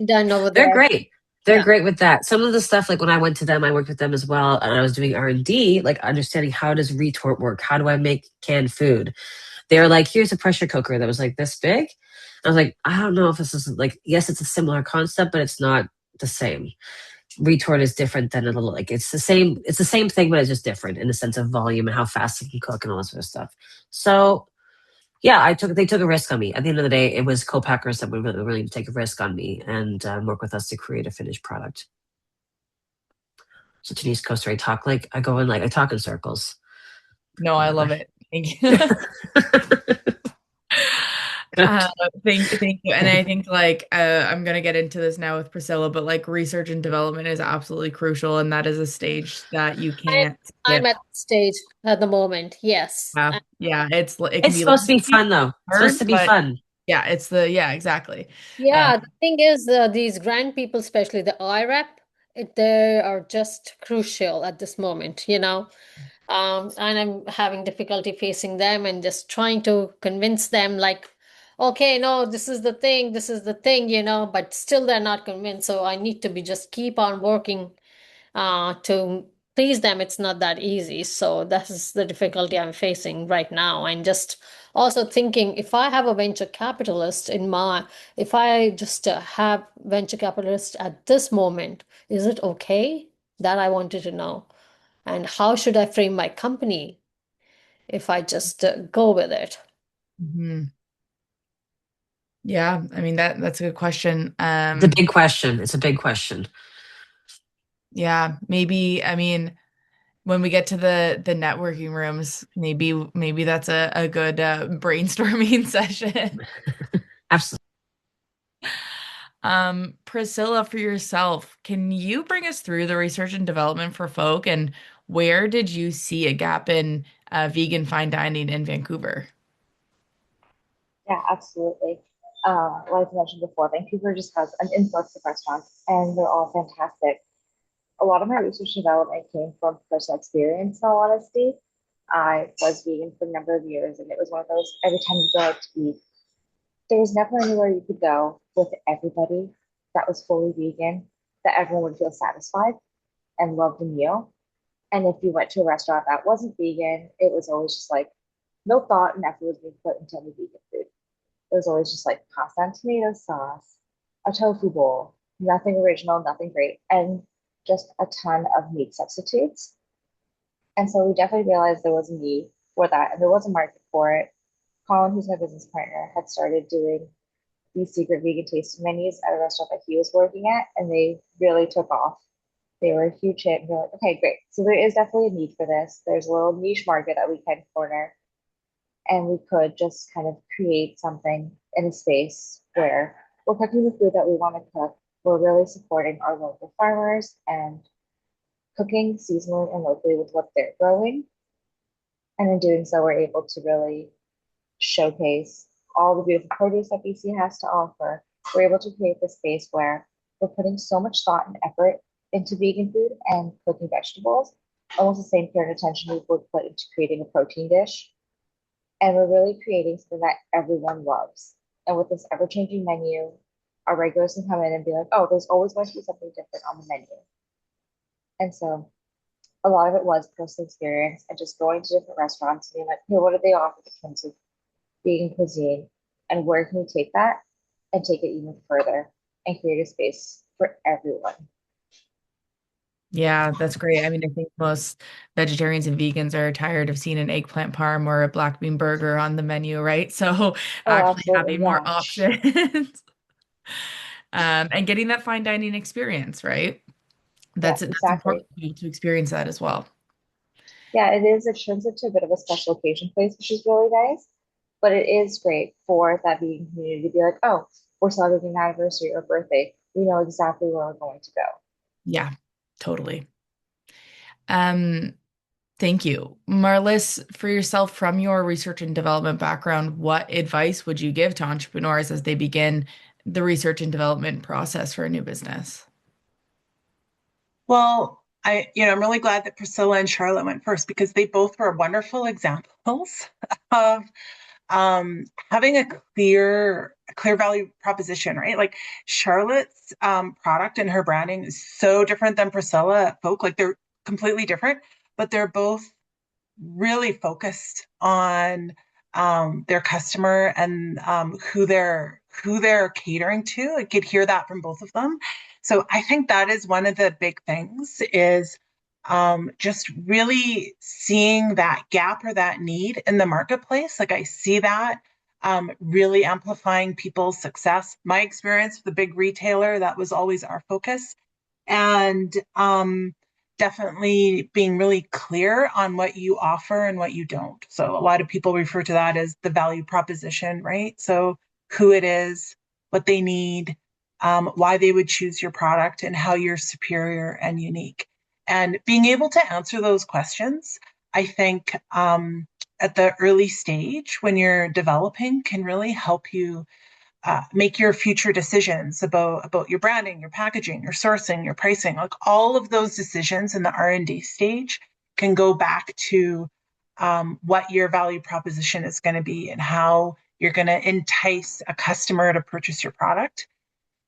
Done over They're there. great. They're great with that. Some of the stuff, like when I went to them, I worked with them as well, and I was doing R&D, like understanding how does retort work? How do I make canned food? They're like, here's a pressure cooker that was like this big. I was like, I don't know if this is like, yes, it's a similar concept, but it's not the same. Retort is different than it's the same thing, but it's just different in the sense of volume and how fast it can cook and all that sort of stuff. So yeah, they took a risk on me. At the end of the day, it was co-packers that were really willing to take a risk on me and work with us to create a finished product. So to East Coast, I talk I talk in circles. No, I love it. Thank you. Thank you. And I think I'm going to get into this now with Pricilla, but like research and development is absolutely crucial. And that is a stage that you can't. I'm at the stage at the moment. Yes. Yeah. It's supposed to be fun though. It's supposed to be fun. Yeah. Exactly. Yeah. The thing is, these grand people, especially the IREP, they are just crucial at this moment, and I'm having difficulty facing them and just trying to convince them okay, no, this is the thing, but still they're not convinced. So I need to just keep on working to please them. It's not that easy. So that is the difficulty I'm facing right now. And just also thinking, if I have a venture capitalist if I just have venture capitalists at this moment, is it okay? That I wanted to know. And how should I frame my company if I just go with it? Mm-hmm. Yeah, I mean that's a good question. It's a big question. It's a big question. Yeah, maybe. I mean, when we get to the networking rooms, maybe that's a good brainstorming session. Absolutely. Pricilla, for yourself, can you bring us through the research and development for Folke, and where did you see a gap in vegan fine dining in Vancouver? Yeah, absolutely. Like I mentioned before, Vancouver just has an influx of restaurants, and they're all fantastic. A lot of my research and development came from personal experience, in all honesty. I was vegan for a number of years, and it was one of those every time you go out to eat, there was never anywhere you could go with everybody that was fully vegan, that everyone would feel satisfied and love the meal. And if you went to a restaurant that wasn't vegan, it was always just like no thought and effort was being put into any vegan food. It was always just like pasta and tomato sauce, a tofu bowl, nothing original, nothing great, and just a ton of meat substitutes. And so we definitely realized there was a need for that and there was a market for it. Colin, who's my business partner, had started doing these secret vegan tasting menus at a restaurant that he was working at, and they really took off. They were a huge hit, and we're like, okay, great. So there is definitely a need for this. There's a little niche market that we can corner, and we could just kind of create something in a space where we're cooking the food that we want to cook. We're really supporting our local farmers and cooking seasonally and locally with what they're growing. And in doing so, we're able to really showcase all the beautiful produce that BC has to offer. We're able to create this space where we're putting so much thought and effort into vegan food and cooking vegetables, almost the same care and attention we would put into creating a protein dish. And we're really creating something that everyone loves. And with this ever-changing menu, our regulars can come in and be like, oh, there's always going to be something different on the menu. And so a lot of it was personal experience and just going to different restaurants and being like, hey, what do they offer in terms of vegan cuisine? And where can we take that and take it even further and create a space for everyone? Yeah, that's great. I mean, I think most vegetarians and vegans are tired of seeing an eggplant parm or a black bean burger on the menu, right? So Oh, actually absolutely. having more Yeah. options and getting that fine dining experience, right? Yeah, That's exactly. important to be able to experience that as well. Yeah, it is. It turns into a bit of a special occasion place, which is really nice. But it is great for that vegan community to be like, oh, we're celebrating an anniversary or birthday. We know exactly where we're going to go. Yeah, totally. Um, Thank you. Marlis, for yourself, from your research and development background, what advice would you give to entrepreneurs as they begin the research and development process for a new business? Well, I'm really glad that Pricilla and Charlotte went first because they both were wonderful examples of having a clear value proposition, right? Like Charlotte's product and her branding is so different than Pricilla at Folke. Like they're completely different, but they're both really focused on their customer and who they're catering to. I could hear that from both of them. So I think that is one of the big things is just really seeing that gap or that need in the marketplace. Like I see that really amplifying people's success. My experience with the big retailer, that was always our focus. And definitely being really clear on what you offer and what you don't. So a lot of people refer to that as the value proposition, right? So who it is, what they need, why they would choose your product, and how you're superior and unique. And being able to answer those questions, I think at the early stage when you're developing can really help you make your future decisions about your branding, your packaging, your sourcing, your pricing. Like all of those decisions in the R&D stage can go back to what your value proposition is going to be and how you're going to entice a customer to purchase your product.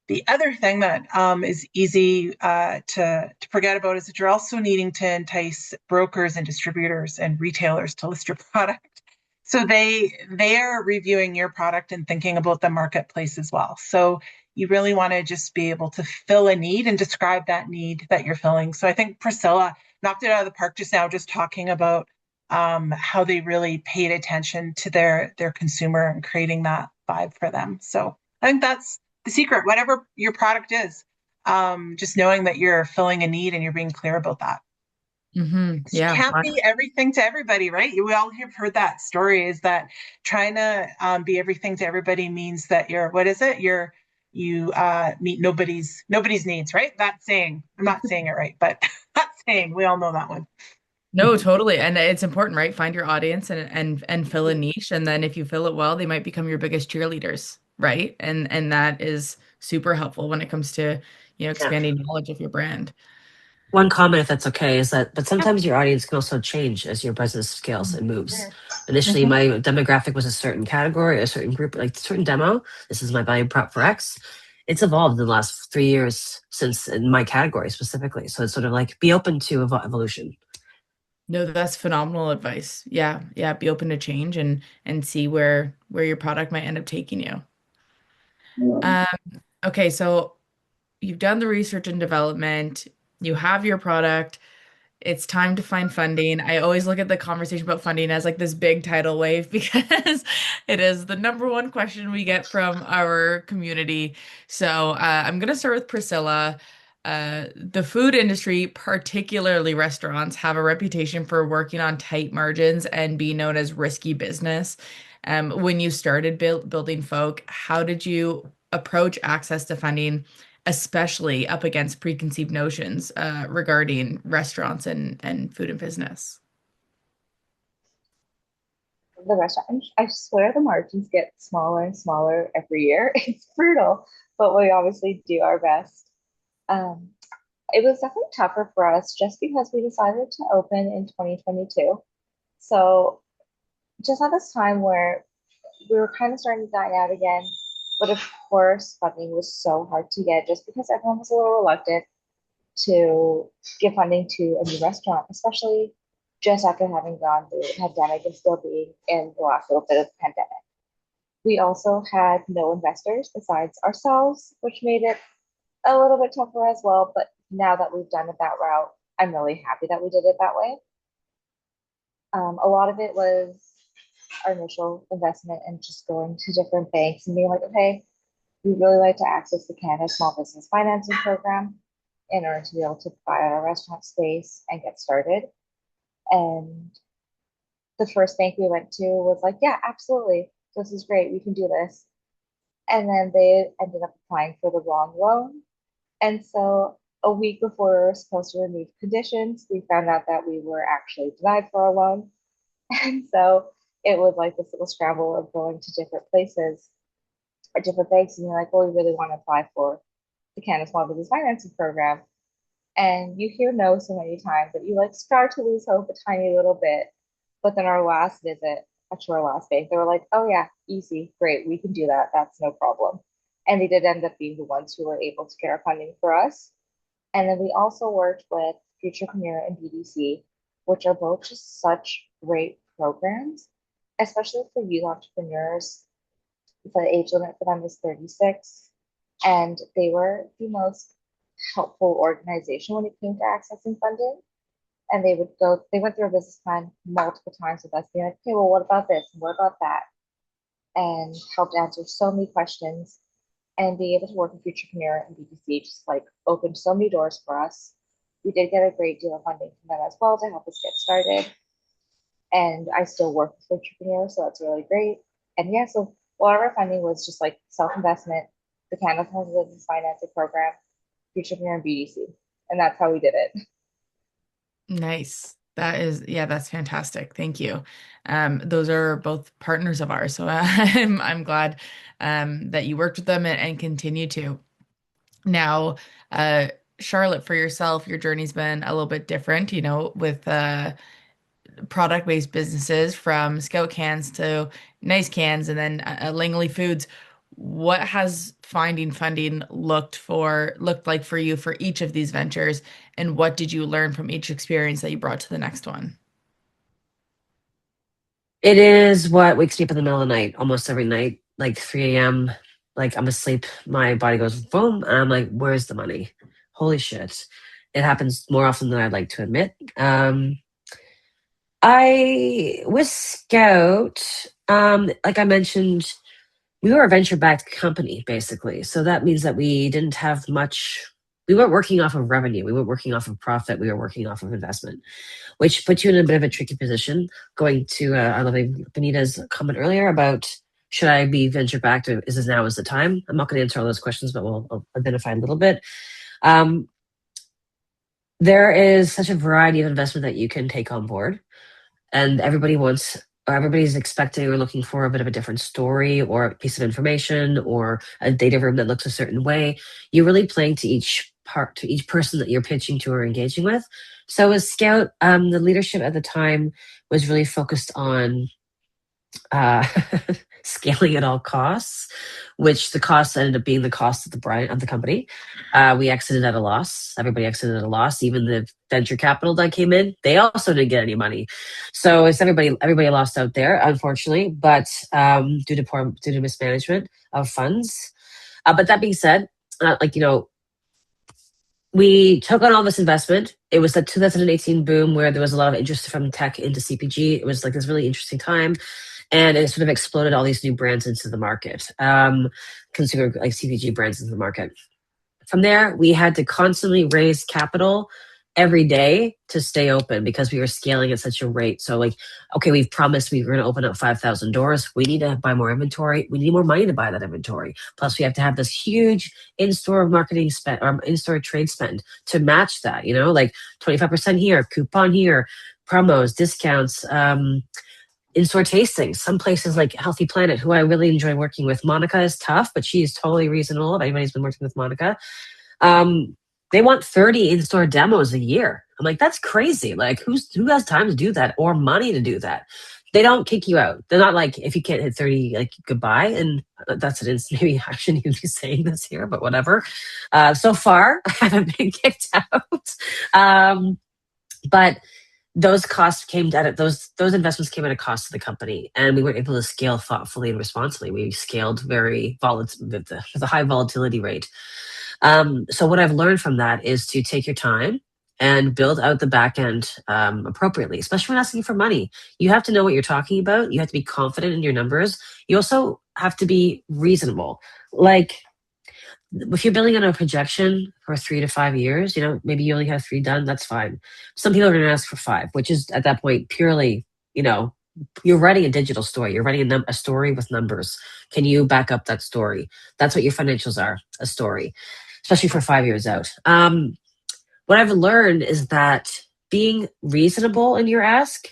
The other thing that is easy to forget about is that you're also needing to entice brokers and distributors and retailers to list your product. So they are reviewing your product and thinking about the marketplace as well. So you really want to just be able to fill a need and describe that need that you're filling. So I think Pricilla knocked it out of the park just now, just talking about how they really paid attention to their consumer and creating that vibe for them. So I think that's the secret, whatever your product is, just knowing that you're filling a need and you're being clear about that. Mm-hmm. You Yeah. can't be everything to everybody, right? We all have heard that story, is that trying to be everything to everybody means that you're, what is it? You're you meet nobody's needs, right? That saying. I'm not saying it right, but that saying, we all know that one. No, totally. And it's important, right? Find your audience and fill a niche. And then if you fill it well, they might become your biggest cheerleaders, right? And that is super helpful when it comes to, expanding knowledge of your brand. One comment, if that's okay, is that, but sometimes your audience can also change as your business scales and moves. Initially, my demographic was a certain category, a certain group, like a certain demo. This is my value prop for X. It's evolved in the last 3 years since in my category specifically. So it's sort of like be open to evolution. No, that's phenomenal advice. Yeah, yeah. Be open to change and see where your product might end up taking you. Okay, so you've done the research and development, you have your product, it's time to find funding. I always look at the conversation about funding as like this big tidal wave because it is the number one question we get from our community. So I'm going to start with Pricilla. The food industry, particularly restaurants, have a reputation for working on tight margins and being known as risky business. When you started building Folke, how did you approach access to funding, especially up against preconceived notions regarding restaurants and food and business? The restaurant, I swear the margins get smaller and smaller every year. It's brutal, but we obviously do our best. It was definitely tougher for us just because we decided to open in 2022. So just at this time where we were kind of starting to dine out again, but of course, funding was so hard to get just because everyone was a little reluctant to give funding to a new restaurant, especially just after having gone through the pandemic and still being in the last little bit of the pandemic. We also had no investors besides ourselves, which made it a little bit tougher as well. But now that we've done it that route, I'm really happy that we did it that way. A lot of it was our initial investment and just going to different banks and being like, okay, we'd really like to access the Canada Small Business Financing Program in order to be able to buy out our restaurant space and get started. And the first bank we went to was like, yeah, absolutely. This is great. We can do this. And then they ended up applying for the wrong loan. And so a week before we were supposed to remove conditions, we found out that we were actually denied for a loan. And so it was like this little scramble of going to different places or different banks, and you're like, well, we really want to apply for the Canada Small Business Financing Program. And you hear no so many times that you like start to lose hope a tiny little bit. But then our last visit, actually our last bank, they were like, oh yeah, easy, great, we can do that. That's no problem. And they did end up being the ones who were able to get our funding for us. And then we also worked with Venturepark and BDC, which are both just such great programs, especially for youth entrepreneurs. The age limit for them is 36. And they were the most helpful organization when it came to accessing funding. And they went through a business plan multiple times with us, being like, okay, well, what about this? And what about that? And helped answer so many questions. And being able to work with Venturepark and BDC just like opened so many doors for us. We did get a great deal of funding from them as well to help us get started. And I still work with Venturepark, so that's really great. And yeah, so a lot of our funding was just like self-investment, the Canada Small Business Financing Program, Venturepark and BDC. And that's how we did it. Nice. That's fantastic. Thank you. Those are both partners of ours, so I'm glad that you worked with them and continue to. Now, Charlotte, for yourself, your journey's been a little bit different, with product-based businesses from Scout cans to Nice Cans and then Langley Foods. What has finding funding looked like for you for each of these ventures, and what did you learn from each experience that you brought to the next one? It is what wakes me up in the middle of the night, almost every night, like 3 a.m. Like I'm asleep, my body goes boom, and I'm like, where's the money? Holy shit. It happens more often than I'd like to admit. I with Scout, like I mentioned, we were a venture-backed company, basically. So that means that we didn't have much. We weren't working off of revenue. We weren't working off of profit. We were working off of investment, which puts you in a bit of a tricky position. Going to, I love Benita's comment earlier about Should I be venture backed? Is this now is the time? I'm not going to answer all those questions, but I'll identify a little bit. There is such a variety of investment that you can take on board, and everybody's expecting or looking for a bit of a different story or a piece of information or a data room that looks a certain way. You're really playing to each person that you're pitching to or engaging with. So as Scout, the leadership at the time was really focused on scaling at all costs, which the cost ended up being the cost of the company. We exited at a loss. Everybody exited at a loss. Even the venture capital that came in, they also didn't get any money. So it's everybody lost out there, unfortunately, but due to mismanagement of funds. But that being said, we took on all this investment. It was the 2018 boom where there was a lot of interest from tech into CPG. It was like this really interesting time. And it sort of exploded all these new brands into the market, consumer like CPG brands into the market. From there, we had to constantly raise capital every day to stay open because we were scaling at such a rate. So okay, we've promised we were going to open up 5,000 doors. We need to buy more inventory. We need more money to buy that inventory. Plus, we have to have this huge in-store marketing spend or in-store trade spend to match that, like 25% here, coupon here, promos, discounts, in-store tastings. Some places like Healthy Planet, who I really enjoy working with. Monica is tough, but she's totally reasonable. If anybody's been working with Monica, they want 30 in-store demos a year. I'm like, that's crazy. Like, who has time to do that or money to do that? They don't kick you out. They're not like, if you can't hit 30, like, goodbye. And that's an instant. Maybe I shouldn't even be saying this here, but whatever. So far, I haven't been kicked out. But those costs came at those investments came at a cost to the company, and we were able to scale thoughtfully and responsibly. We scaled very with a high volatility rate. So what I've learned from that is to take your time and build out the back end appropriately, especially when asking for money. You have to know what you're talking about. You have to be confident in your numbers. You also have to be reasonable. Like, if you're building on a projection for 3 to 5 years, maybe you only have 3 done, that's fine. Some people are going to ask for 5, which is at that point purely, you're writing a digital story. You're writing a story with numbers. Can you back up that story? That's what your financials are, a story, especially for 5 years out. What I've learned is that being reasonable in your ask,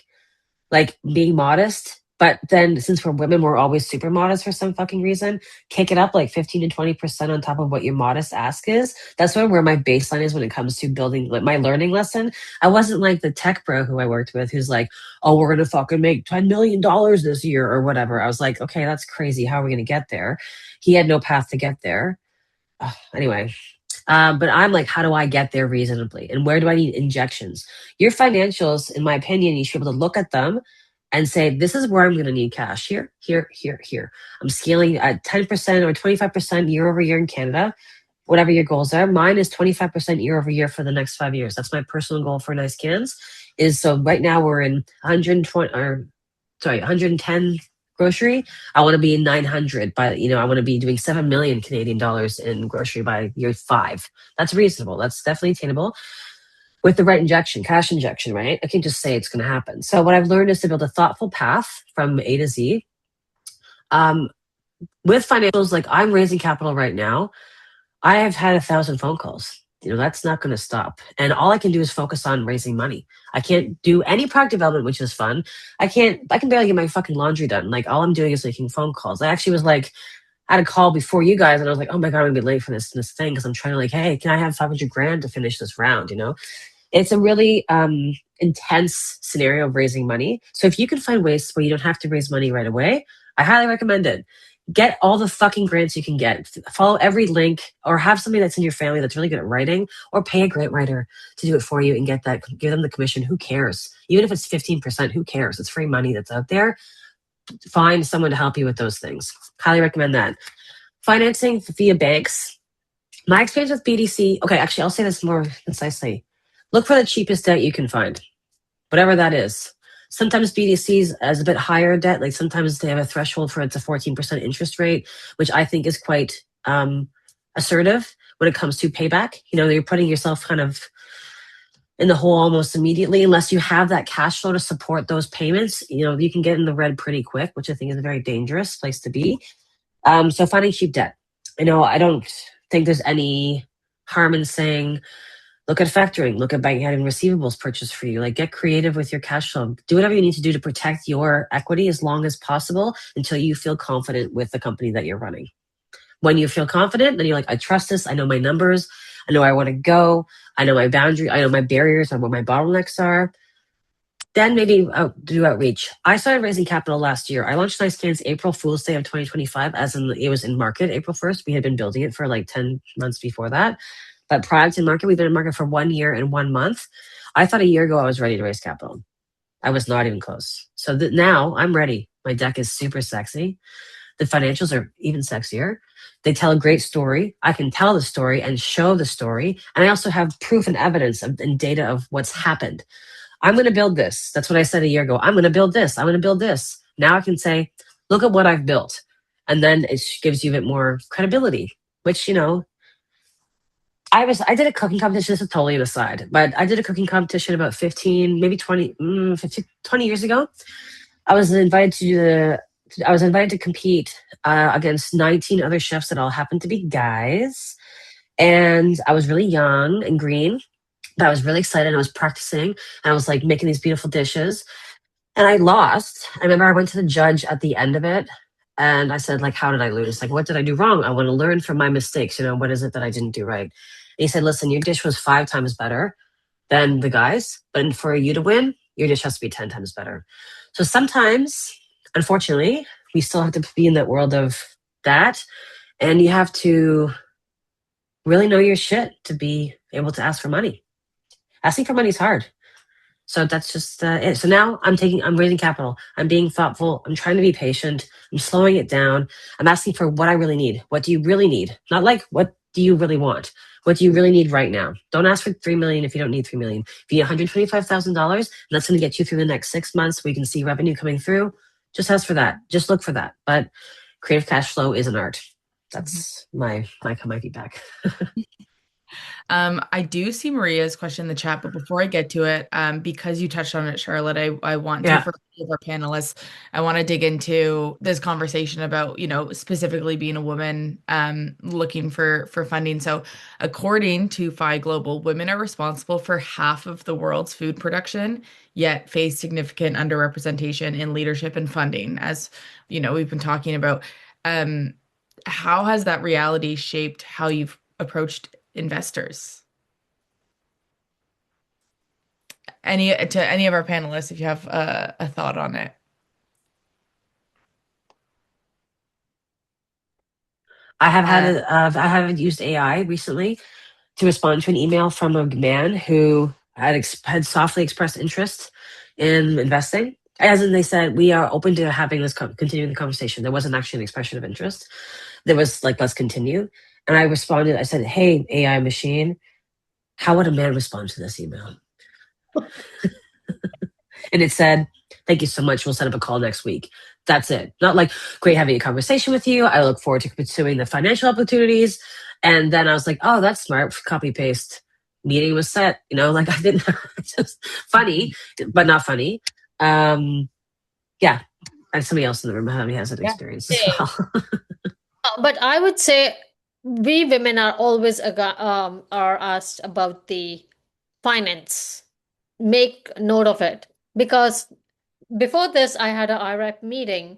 like being modest, but then since we're women, we're always super modest for some fucking reason. Kick it up like 15 to 20% on top of what your modest ask is. That's where my baseline is when it comes to building like my learning lesson. I wasn't like the tech bro who I worked with who's like, oh, we're going to fucking make $10 million this year or whatever. I was like, okay, that's crazy. How are we going to get there? He had no path to get there. Anyway. But I'm like, how do I get there reasonably? And where do I need injections? Your financials, in my opinion, you should be able to look at them and say, this is where I'm going to need cash. Here. I'm scaling at 10% or 25% year over year in Canada, whatever your goals are. Mine is 25% year over year for the next 5 years. That's my personal goal for Nice Cans. So right now we're in 110 grocery. I want to be in 900 by, I want to be doing 7 million Canadian dollars in grocery by year 5. That's reasonable. That's definitely attainable. With the right cash injection, right? I can't just say it's going to happen. So what I've learned is to build a thoughtful path from A to Z. With financials, like I'm raising capital right now. I have had 1,000 phone calls. That's not going to stop. And all I can do is focus on raising money. I can't do any product development, which is fun. I can barely get my fucking laundry done. Like all I'm doing is making phone calls. I actually was like, I had a call before you guys and I was like, oh my God, I'm going to be late for this thing. Cause I'm trying to like, hey, can I have 500 grand to finish this round? It's a really intense scenario of raising money. So if you can find ways where you don't have to raise money right away, I highly recommend it. Get all the fucking grants you can get. Follow every link or have somebody that's in your family that's really good at writing or pay a grant writer to do it for you and give them the commission. Who cares? Even if it's 15%, who cares? It's free money that's out there. Find someone to help you with those things. Highly recommend that. Financing via banks. My experience with BDC, okay, actually, I'll say this more concisely. Look for the cheapest debt you can find, whatever that is. Sometimes BDCs has a bit higher debt, like sometimes they have a threshold for it's a 14% interest rate, which I think is quite assertive when it comes to payback. You're putting yourself kind of in the hole almost immediately unless you have that cash flow to support those payments. You can get in the red pretty quick, which I think is a very dangerous place to be. So finding cheap debt. I don't think there's any harm in saying, look at factoring, look at bank having receivables purchased for you. Like, get creative with your cash flow. Do whatever you need to do to protect your equity as long as possible until you feel confident with the company that you're running. When you feel confident, then you're like, I trust this. I know my numbers. I know where I want to go. I know my boundary. I know my barriers and what my bottlenecks are. Then maybe do outreach. I started raising capital last year. I launched Nice Cans April Fool's Day of 2025, as in it was in market April 1st. We had been building it for like 10 months before that. But product in market, we've been in market for 1 year and 1 month. I thought a year ago I was ready to raise capital. I was not even close. So now I'm ready. My deck is super sexy. The financials are even sexier. They tell a great story. I can tell the story and show the story. And I also have proof and evidence and data of what's happened. I'm going to build this. That's what I said a year ago. I'm going to build this. I'm going to build this. Now I can say, look at what I've built. And then it gives you a bit more credibility, which, I did a cooking competition. This is totally an aside, but I did a cooking competition about 15, maybe 20 years ago. I was invited to compete against 19 other chefs that all happened to be guys. And I was really young and green, but I was really excited. I was practicing and I was like making these beautiful dishes. And I lost. I remember I went to the judge at the end of it and I said, like, how did I lose? Like, what did I do wrong? I want to learn from my mistakes. What is it that I didn't do right? And he said, listen, your dish was 5 times better than the guys, but for you to win, your dish has to be 10 times better. So sometimes, unfortunately, we still have to be in that world of that. And you have to really know your shit to be able to ask for money. Asking for money is hard. So that's just it. So now I'm raising capital. I'm being thoughtful. I'm trying to be patient. I'm slowing it down. I'm asking for what I really need. What do you really need? Not like, what do you really want? What do you really need right now? Don't ask for $3 million if you don't need $3 million. If you need $125,000, that's going to get you through the next 6 months. We can see revenue coming through. Just ask for that. Just look for that. But creative cash flow is an art. That's my feedback. I do see Maria's question in the chat, but before I get to it, because you touched on it, Charlotte, I want to, for our panelists, I want to dig into this conversation about, specifically being a woman looking for funding. So according to FI Global, women are responsible for half of the world's food production, yet face significant underrepresentation in leadership and funding, as, we've been talking about. How has that reality shaped how you've approached investors? Any of our panelists, if you have a thought on it. I have used AI recently to respond to an email from a man who had softly expressed interest in investing. As in, they said, we are open to having this continuing the conversation. There wasn't actually an expression of interest. There was like, let's continue. And I responded, I said, hey, AI machine, how would a man respond to this email? And it said, thank you so much. We'll set up a call next week. That's it. Not like, great having a conversation with you. I look forward to pursuing the financial opportunities. And then I was like, oh, that's smart. Copy paste. Meeting was set. Like I didn't, just funny, but not funny. Yeah. And somebody else in the room has that experience as well. But I would say we women are always are asked about the finance. Make note of it, because before this, I had an IRAP meeting.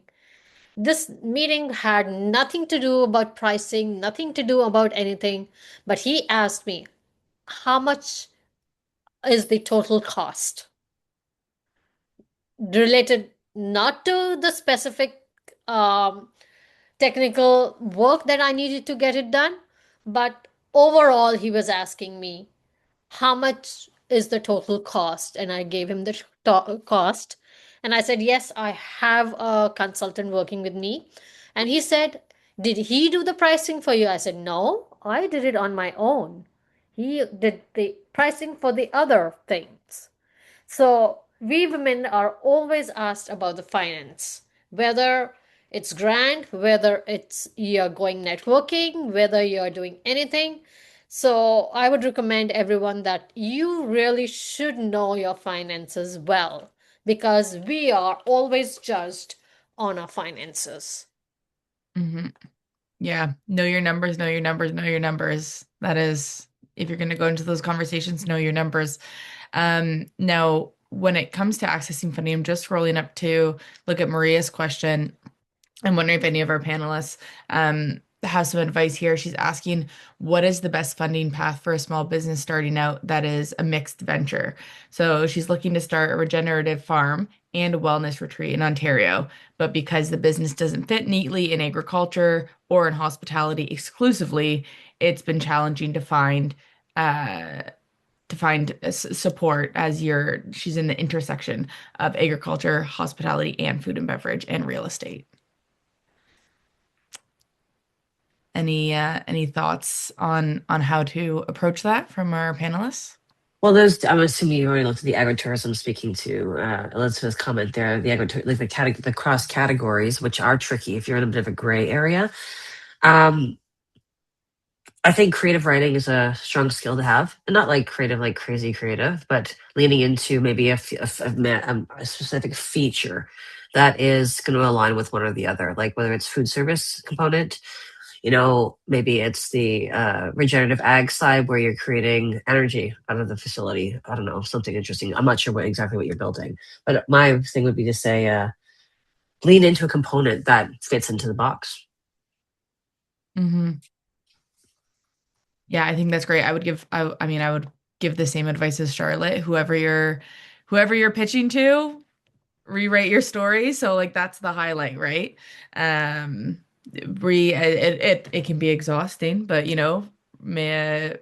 This meeting had nothing to do about pricing, nothing to do about anything, but he asked me, how much is the total cost? Related not to the specific technical work that I needed to get it done, but overall, he was asking me, how much is the total cost? And I gave him the cost. And I said, yes, I have a consultant working with me. And he said, did he do the pricing for you? I said, no, I did it on my own. He did the pricing for the other things. So we women are always asked about the finance, whether it's grant, whether it's you're going networking, whether you're doing anything. So I would recommend everyone that you really should know your finances well, because we are always judged on our finances. Mm-hmm. Yeah. Know your numbers, know your numbers, know your numbers. That is, if you're going to go into those conversations, know your numbers. Now, when it comes to accessing funding, I'm just rolling up to look at Maria's question. I'm wondering if any of our panelists have some advice here. She's asking, what is the best funding path for a small business starting out that is a mixed venture? So she's looking to start a regenerative farm and a wellness retreat in Ontario, but because the business doesn't fit neatly in agriculture or in hospitality exclusively, it's been challenging to find support as she's in the intersection of agriculture, hospitality, and food and beverage and real estate. Any thoughts on how to approach that from our panelists? Well, I'm assuming you already looked at the agritourism, speaking to Elizabeth's comment there, the cross categories, which are tricky if you're in a bit of a gray area. I think creative writing is a strong skill to have, and not like creative, like crazy creative, but leaning into maybe a specific feature that is going to align with one or the other, like whether it's food service component, maybe it's the regenerative ag side where you're creating energy out of the facility. I don't know, something interesting. I'm not sure exactly what you're building, but my thing would be to say, lean into a component that fits into the box. Mm-hmm. Yeah, I think that's great. I would give the same advice as Charlotte. Whoever you're pitching to, rewrite your story. So like that's the highlight, right? It can be exhausting, but may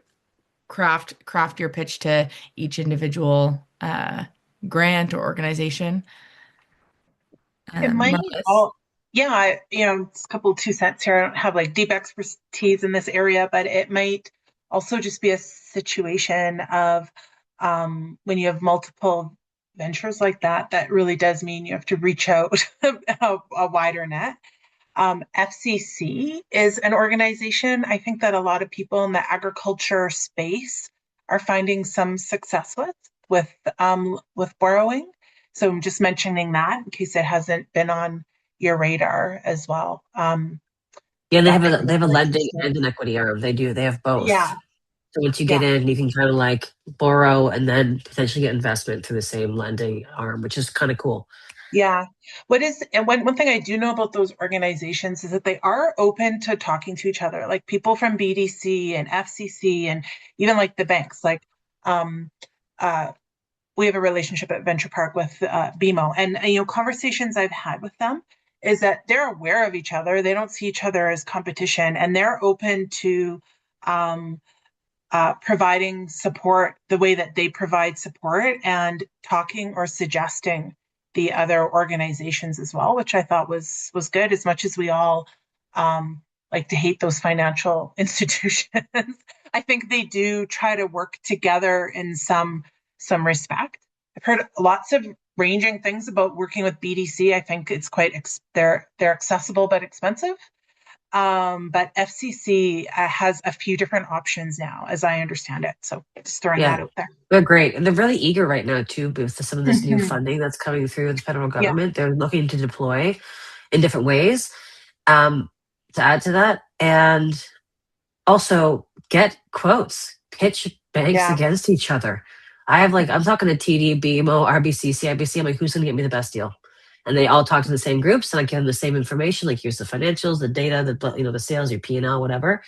craft your pitch to each individual grant or organization. It might all, yeah, it's a couple of 2 cents here. I don't have like deep expertise in this area, but it might also just be a situation of when you have multiple ventures like that, that really does mean you have to reach out a wider net. FCC is an organization I think that a lot of people in the agriculture space are finding some success with borrowing. So I'm just mentioning that in case it hasn't been on your radar as well. Yeah, they have a lending and an equity arm. They have both. Yeah. So once you get in, you can kind of like borrow and then potentially get investment through the same lending arm, which is kind of cool. Yeah. One thing I do know about those organizations is that they are open to talking to each other, like people from BDC and FCC and even like the banks. Like we have a relationship at Venturepark with BMO, and conversations I've had with them is that they're aware of each other. They don't see each other as competition, and they're open to providing support the way that they provide support and talking or suggesting the other organizations as well, which I thought was good. As much as we all like to hate those financial institutions, I think they do try to work together in some respect. I've heard lots of ranging things about working with BDC. I think it's quite they're accessible but expensive. But FCC has a few different options now, as I understand it. So just throwing that out there. They're great. And they're really eager right now, too, with some of this new funding that's coming through the federal government. They're looking to deploy in different ways to add to that. And also get quotes, pitch banks against each other. I'm talking to TD, BMO, RBC, CIBC. I'm like, who's going to get me the best deal? And they all talk to the same groups, and I give them the same information. Like, here's the financials, the data, the sales, your P&L, whatever.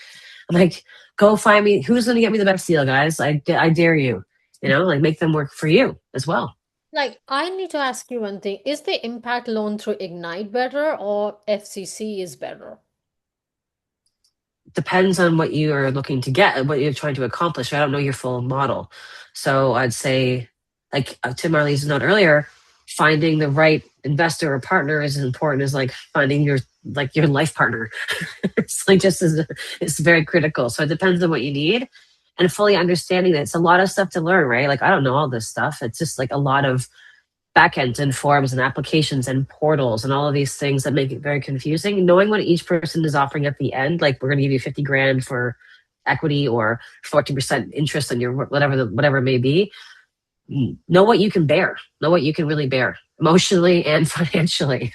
I'm like, go find me. Who's going to get me the best deal, guys? I dare you. Make them work for you as well. Like, I need to ask you one thing. Is the impact loan through Ignite better or FCC is better? Depends on what you are looking to get and what you're trying to accomplish. I don't know your full model. So I'd say, like to Marli's note earlier, finding the right investor or partner is as important as like finding your life partner. It's very critical. So it depends on what you need, and fully understanding that it's a lot of stuff to learn, right? Like, I don't know all this stuff. It's just like a lot of backends and forms and applications and portals and all of these things that make it very confusing. Knowing what each person is offering at the end, like, we're going to give you 50 grand for equity or 40% interest on your whatever it may be. Know what you can bear. Know what you can really bear, emotionally and financially.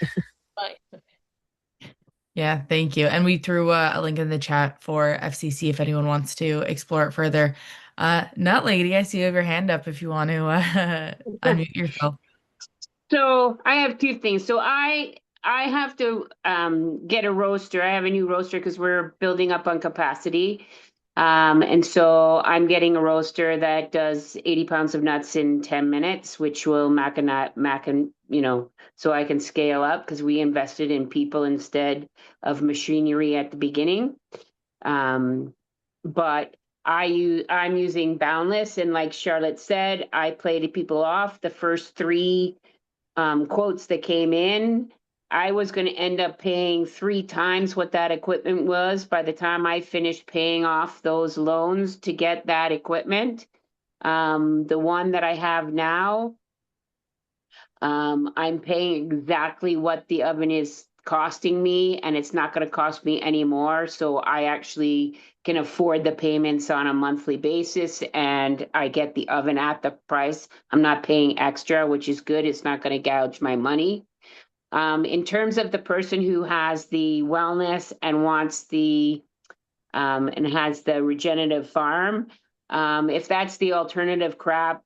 Yeah, thank you. And we threw a link in the chat for FCC if anyone wants to explore it further. Nut Lady, I see you have your hand up if you want to unmute yourself. So I have two things. So I have to get a roaster. I have a new roaster because we're building up on capacity. And so I'm getting a roaster that does 80 pounds of nuts in 10 minutes, which will so I can scale up because we invested in people instead of machinery at the beginning. But I'm using Boundless, and like Charlotte said, I played people off. The first three quotes that came in, I was going to end up paying 3 times what that equipment was by the time I finished paying off those loans to get that equipment. The one that I have now, I'm paying exactly what the oven is costing me, and it's not going to cost me anymore. So I actually can afford the payments on a monthly basis, and I get the oven at the price. I'm not paying extra, which is good. It's not going to gouge my money. In terms of the person who has the wellness and wants and has the regenerative farm, if that's the alternative crop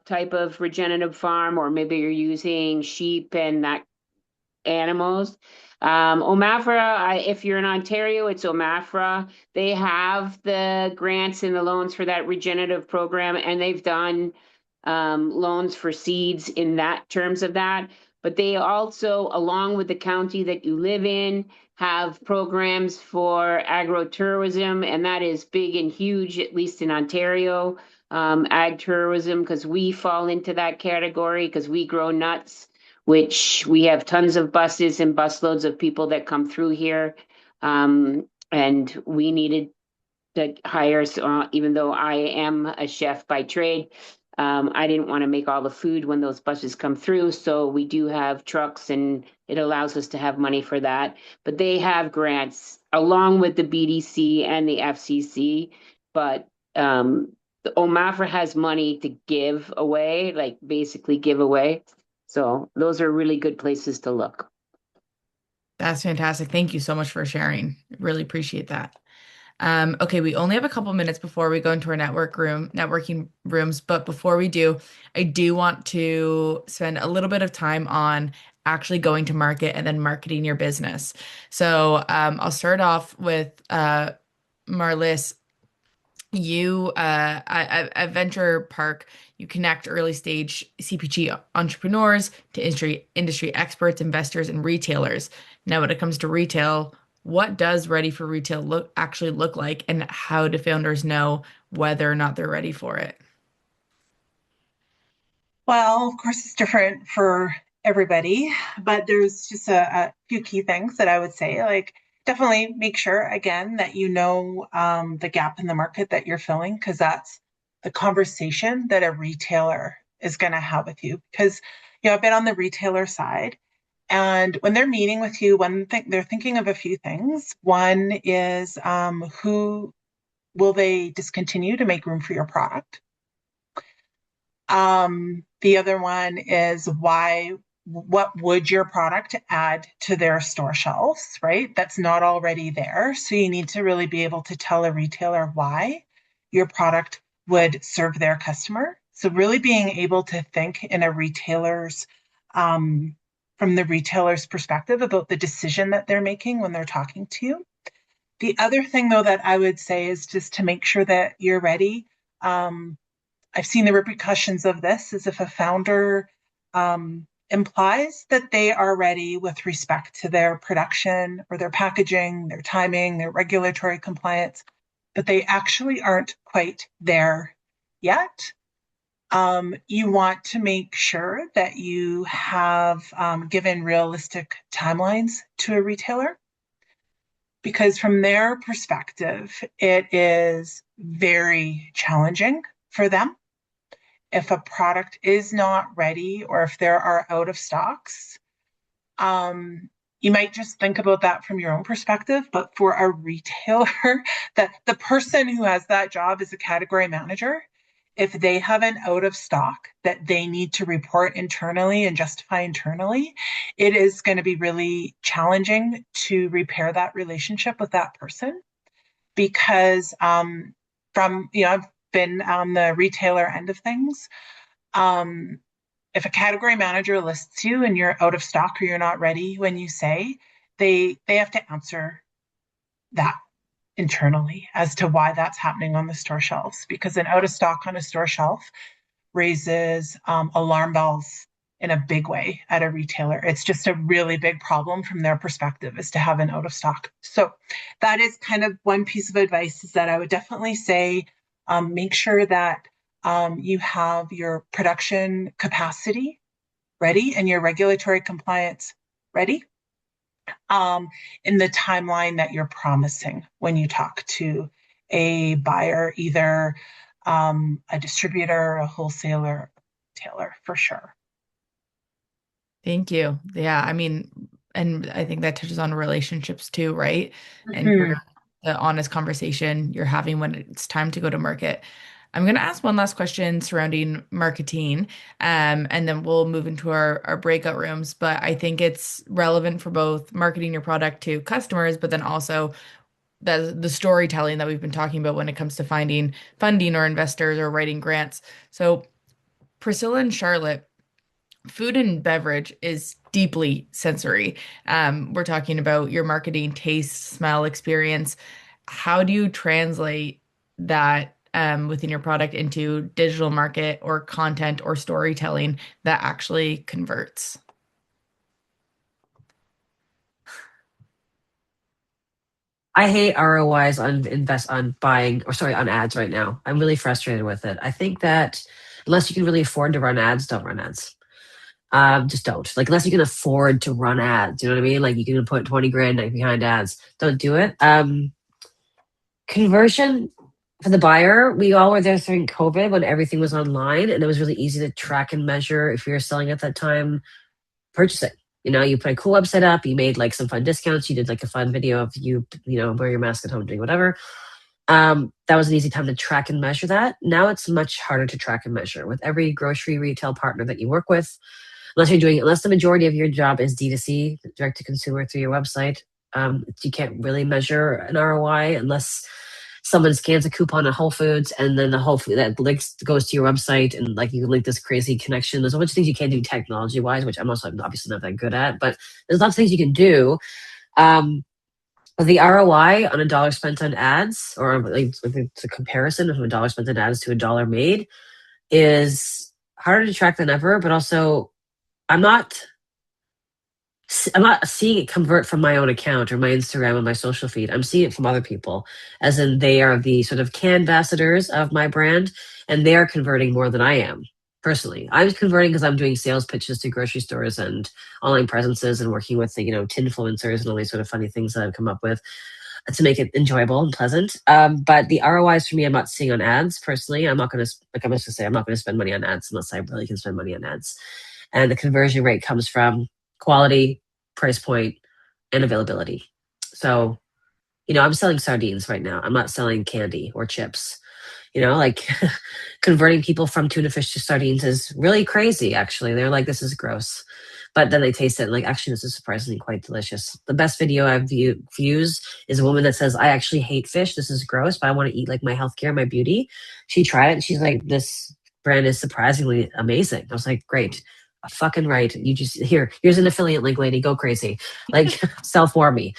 type of regenerative farm, or maybe you're using sheep and that animals. OMAFRA, if you're in Ontario, it's OMAFRA. They have the grants and the loans for that regenerative program, and they've done loans for seeds in that terms of that. But they also, along with the county that you live in, have programs for agro-tourism, and that is big and huge, at least in Ontario, ag tourism, because we fall into that category because we grow nuts, which we have tons of buses and busloads of people that come through here. And we needed to hire, even though I am a chef by trade, I didn't want to make all the food when those buses come through. So we do have trucks, and it allows us to have money for that. But they have grants along with the BDC and the FCC. But the OMAFRA has money to give away, like basically give away. So those are really good places to look. That's fantastic. Thank you so much for sharing. Really appreciate that. Okay, we only have a couple minutes before we go into our networking rooms, but before we do, I do want to spend a little bit of time on actually going to market and then marketing your business. So I'll start off with Marlis. You at Venturepark, you connect early stage CPG entrepreneurs to industry experts, investors, and retailers. Now, when it comes to retail, what does ready for retail actually look like, and how do founders know whether or not they're ready for it? Well, of course, it's different for everybody, but there's just a few key things that I would say. Like, definitely make sure, again, that you know the gap in the market that you're filling, because that's the conversation that a retailer is going to have with you. Because, I've been on the retailer side, and when they're meeting with you, they're thinking of a few things. One is who will they discontinue to make room for your product? The other one is what would your product add to their store shelves, right? That's not already there. So you need to really be able to tell a retailer why your product would serve their customer. So really being able to think in a retailer's, from the retailer's perspective about the decision that they're making when they're talking to you. The other thing, though, that I would say is just to make sure that you're ready. I've seen the repercussions of this is if a founder implies that they are ready with respect to their production or their packaging, their timing, their regulatory compliance, but they actually aren't quite there yet. You want to make sure that you have given realistic timelines to a retailer, because from their perspective, it is very challenging for them. If a product is not ready or if there are out of stocks, you might just think about that from your own perspective, but for a retailer, that the person who has that job is a category manager. If they have an out of stock that they need to report internally and justify internally, it is going to be really challenging to repair that relationship with that person because I've been on the retailer end of things. If a category manager lists you and you're out of stock or you're not ready when you say, they have to answer that internally as to why that's happening on the store shelves, because an out of stock on a store shelf raises alarm bells in a big way at a retailer. It's just a really big problem from their perspective is to have an out of stock. So that is kind of one piece of advice, is that I would definitely say make sure that you have your production capacity ready and your regulatory compliance ready in the timeline that you're promising when you talk to a buyer, either a distributor, a wholesaler, retailer, for sure. Thank you. Yeah, I mean, and I think that touches on relationships too, right? And the honest conversation you're having when it's time to go to market. I'm going to ask one last question surrounding marketing, and then we'll move into our breakout rooms. But I think it's relevant for both marketing your product to customers, but then also the storytelling that we've been talking about when it comes to finding funding or investors or writing grants. So Pricilla and Charlotte, food and beverage is deeply sensory. We're talking about your marketing, taste, smell, experience. How do you translate that within your product into digital market or content or storytelling that actually converts? I hate ROIs on ads right now. I'm really frustrated with it. I think that unless you can really afford to run ads, don't run ads. Just don't. Like, unless you can afford to run ads, you know what I mean? Like, you can put 20 grand behind ads. Don't do it. Conversion for the buyer, we all were there during COVID when everything was online, and it was really easy to track and measure if you were selling at that time, purchasing. You put a cool website up, you made like some fun discounts, you did like a fun video of you wear your mask at home, doing whatever. That was an easy time to track and measure that. Now it's much harder to track and measure with every grocery retail partner that you work with. Unless the majority of your job is D2C, direct to consumer through your website, you can't really measure an ROI unless someone scans a coupon at Whole Foods and then the Whole Food that links goes to your website and like you link this crazy connection. There's a bunch of things you can't do technology wise, which I'm also obviously not that good at, but there's lots of things you can do. The ROI on a dollar spent on ads, or like it's a comparison of a dollar spent on ads to a dollar made, is harder to track than ever, but also I'm not seeing it convert from my own account or my Instagram or my social feed. I'm seeing it from other people, as in they are the sort of canvassadors of my brand, and they are converting more than I am personally. I'm converting because I'm doing sales pitches to grocery stores and online presences and working with tinfluencers and all these sort of funny things that I've come up with to make it enjoyable and pleasant. But the ROIs for me, I'm not seeing on ads personally. I'm not going to spend money on ads unless I really can spend money on ads. And the conversion rate comes from quality, price point, and availability. So, I'm selling sardines right now. I'm not selling candy or chips. Like converting people from tuna fish to sardines is really crazy, actually. They're like, this is gross. But then they taste it and like, actually, this is surprisingly quite delicious. The best video I've views is a woman that says, I actually hate fish. This is gross, but I want to eat like my healthcare, my beauty. She tried it and she's like, this brand is surprisingly amazing. I was like, great. Fucking right. You just here's an affiliate link, lady. Go crazy. Like sell for me.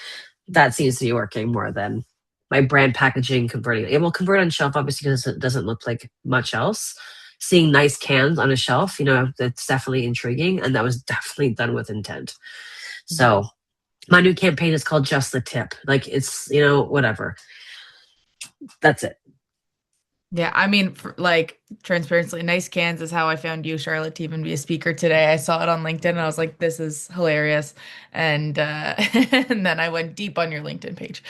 That seems to be working more than my brand packaging converting. It will convert on shelf, obviously, because it doesn't look like much else. Seeing nice cans on a shelf, that's definitely intriguing. And that was definitely done with intent. So my new campaign is called Just the Tip. Like it's, whatever. That's it. Yeah, I mean, like transparency, nice cans is how I found you, Charlotte, to even be a speaker today. I saw it on LinkedIn and I was like, this is hilarious. And and then I went deep on your LinkedIn page.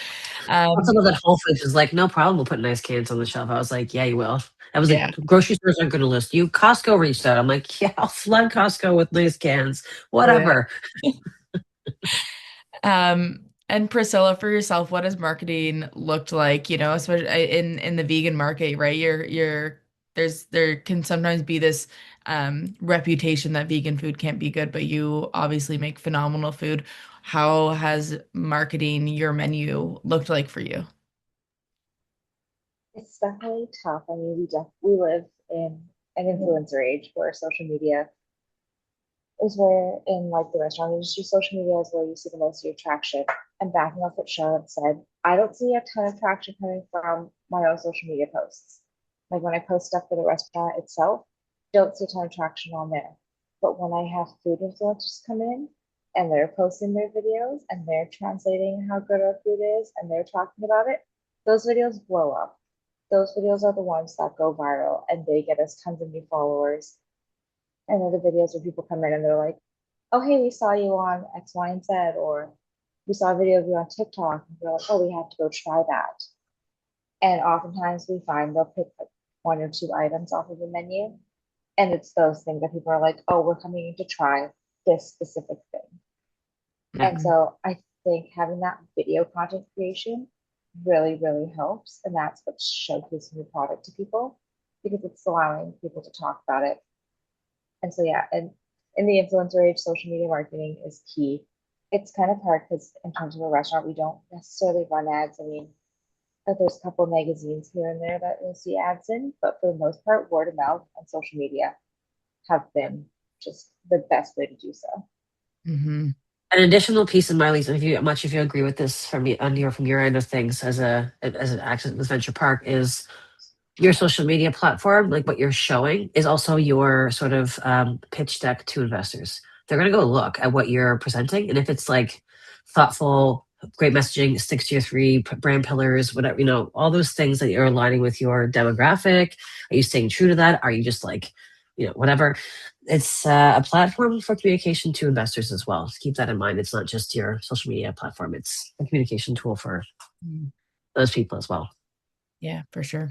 Also, that Whole Foods is like, no problem, we'll put nice cans on the shelf. I was like, yeah, you will. I was like, grocery stores aren't going to list you. Costco reached out. I'm like, yeah, I'll flood Costco with nice cans, whatever. Yeah. And Pricilla, for yourself, what has marketing looked like, especially in the vegan market, right? There can sometimes be this reputation that vegan food can't be good, but you obviously make phenomenal food. How has marketing your menu looked like for you? It's definitely tough. I mean, we live in an influencer age where social media is where, in like the restaurant industry, social media is where you see the most of your traction. And backing off what Charlotte said, I don't see a ton of traction coming from my own social media posts. Like when I post stuff for the restaurant itself, don't see a ton of traction on there. But when I have food influencers come in and they're posting their videos and they're translating how good our food is and they're talking about it, those videos blow up. Those videos are the ones that go viral and they get us tons of new followers. And then the videos where people come in and they're like, oh, hey, we saw you on X, Y, and Z, or we saw a video of you on TikTok. And we're like, oh, we have to go try that. And oftentimes we find they'll pick like one or two items off of the menu. And it's those things that people are like, oh, we're coming in to try this specific thing. And so I think having that video content creation really, really helps. And that's what's showcasing your product to people because it's allowing people to talk about it. And so, yeah, and in the influencer age, social media marketing is key. It's kind of hard because in terms of a restaurant, we don't necessarily run ads. I mean, there's a couple of magazines here and there that you'll see ads in, but for the most part, word of mouth and social media have been just the best way to do so. Mm-hmm. An additional piece of Marlis, if you much if you agree with this from your end of things as an accent with Venturepark, is your social media platform, like what you're showing, is also your sort of pitch deck to investors. They're going to go look at what you're presenting, and if it's like thoughtful, great messaging, sticks to your three brand pillars, whatever, all those things that you're aligning with your demographic. Are you staying true to that? Are you just like, whatever? It's a platform for communication to investors as well. So keep that in mind. It's not just your social media platform. It's a communication tool for those people as well. Yeah, for sure.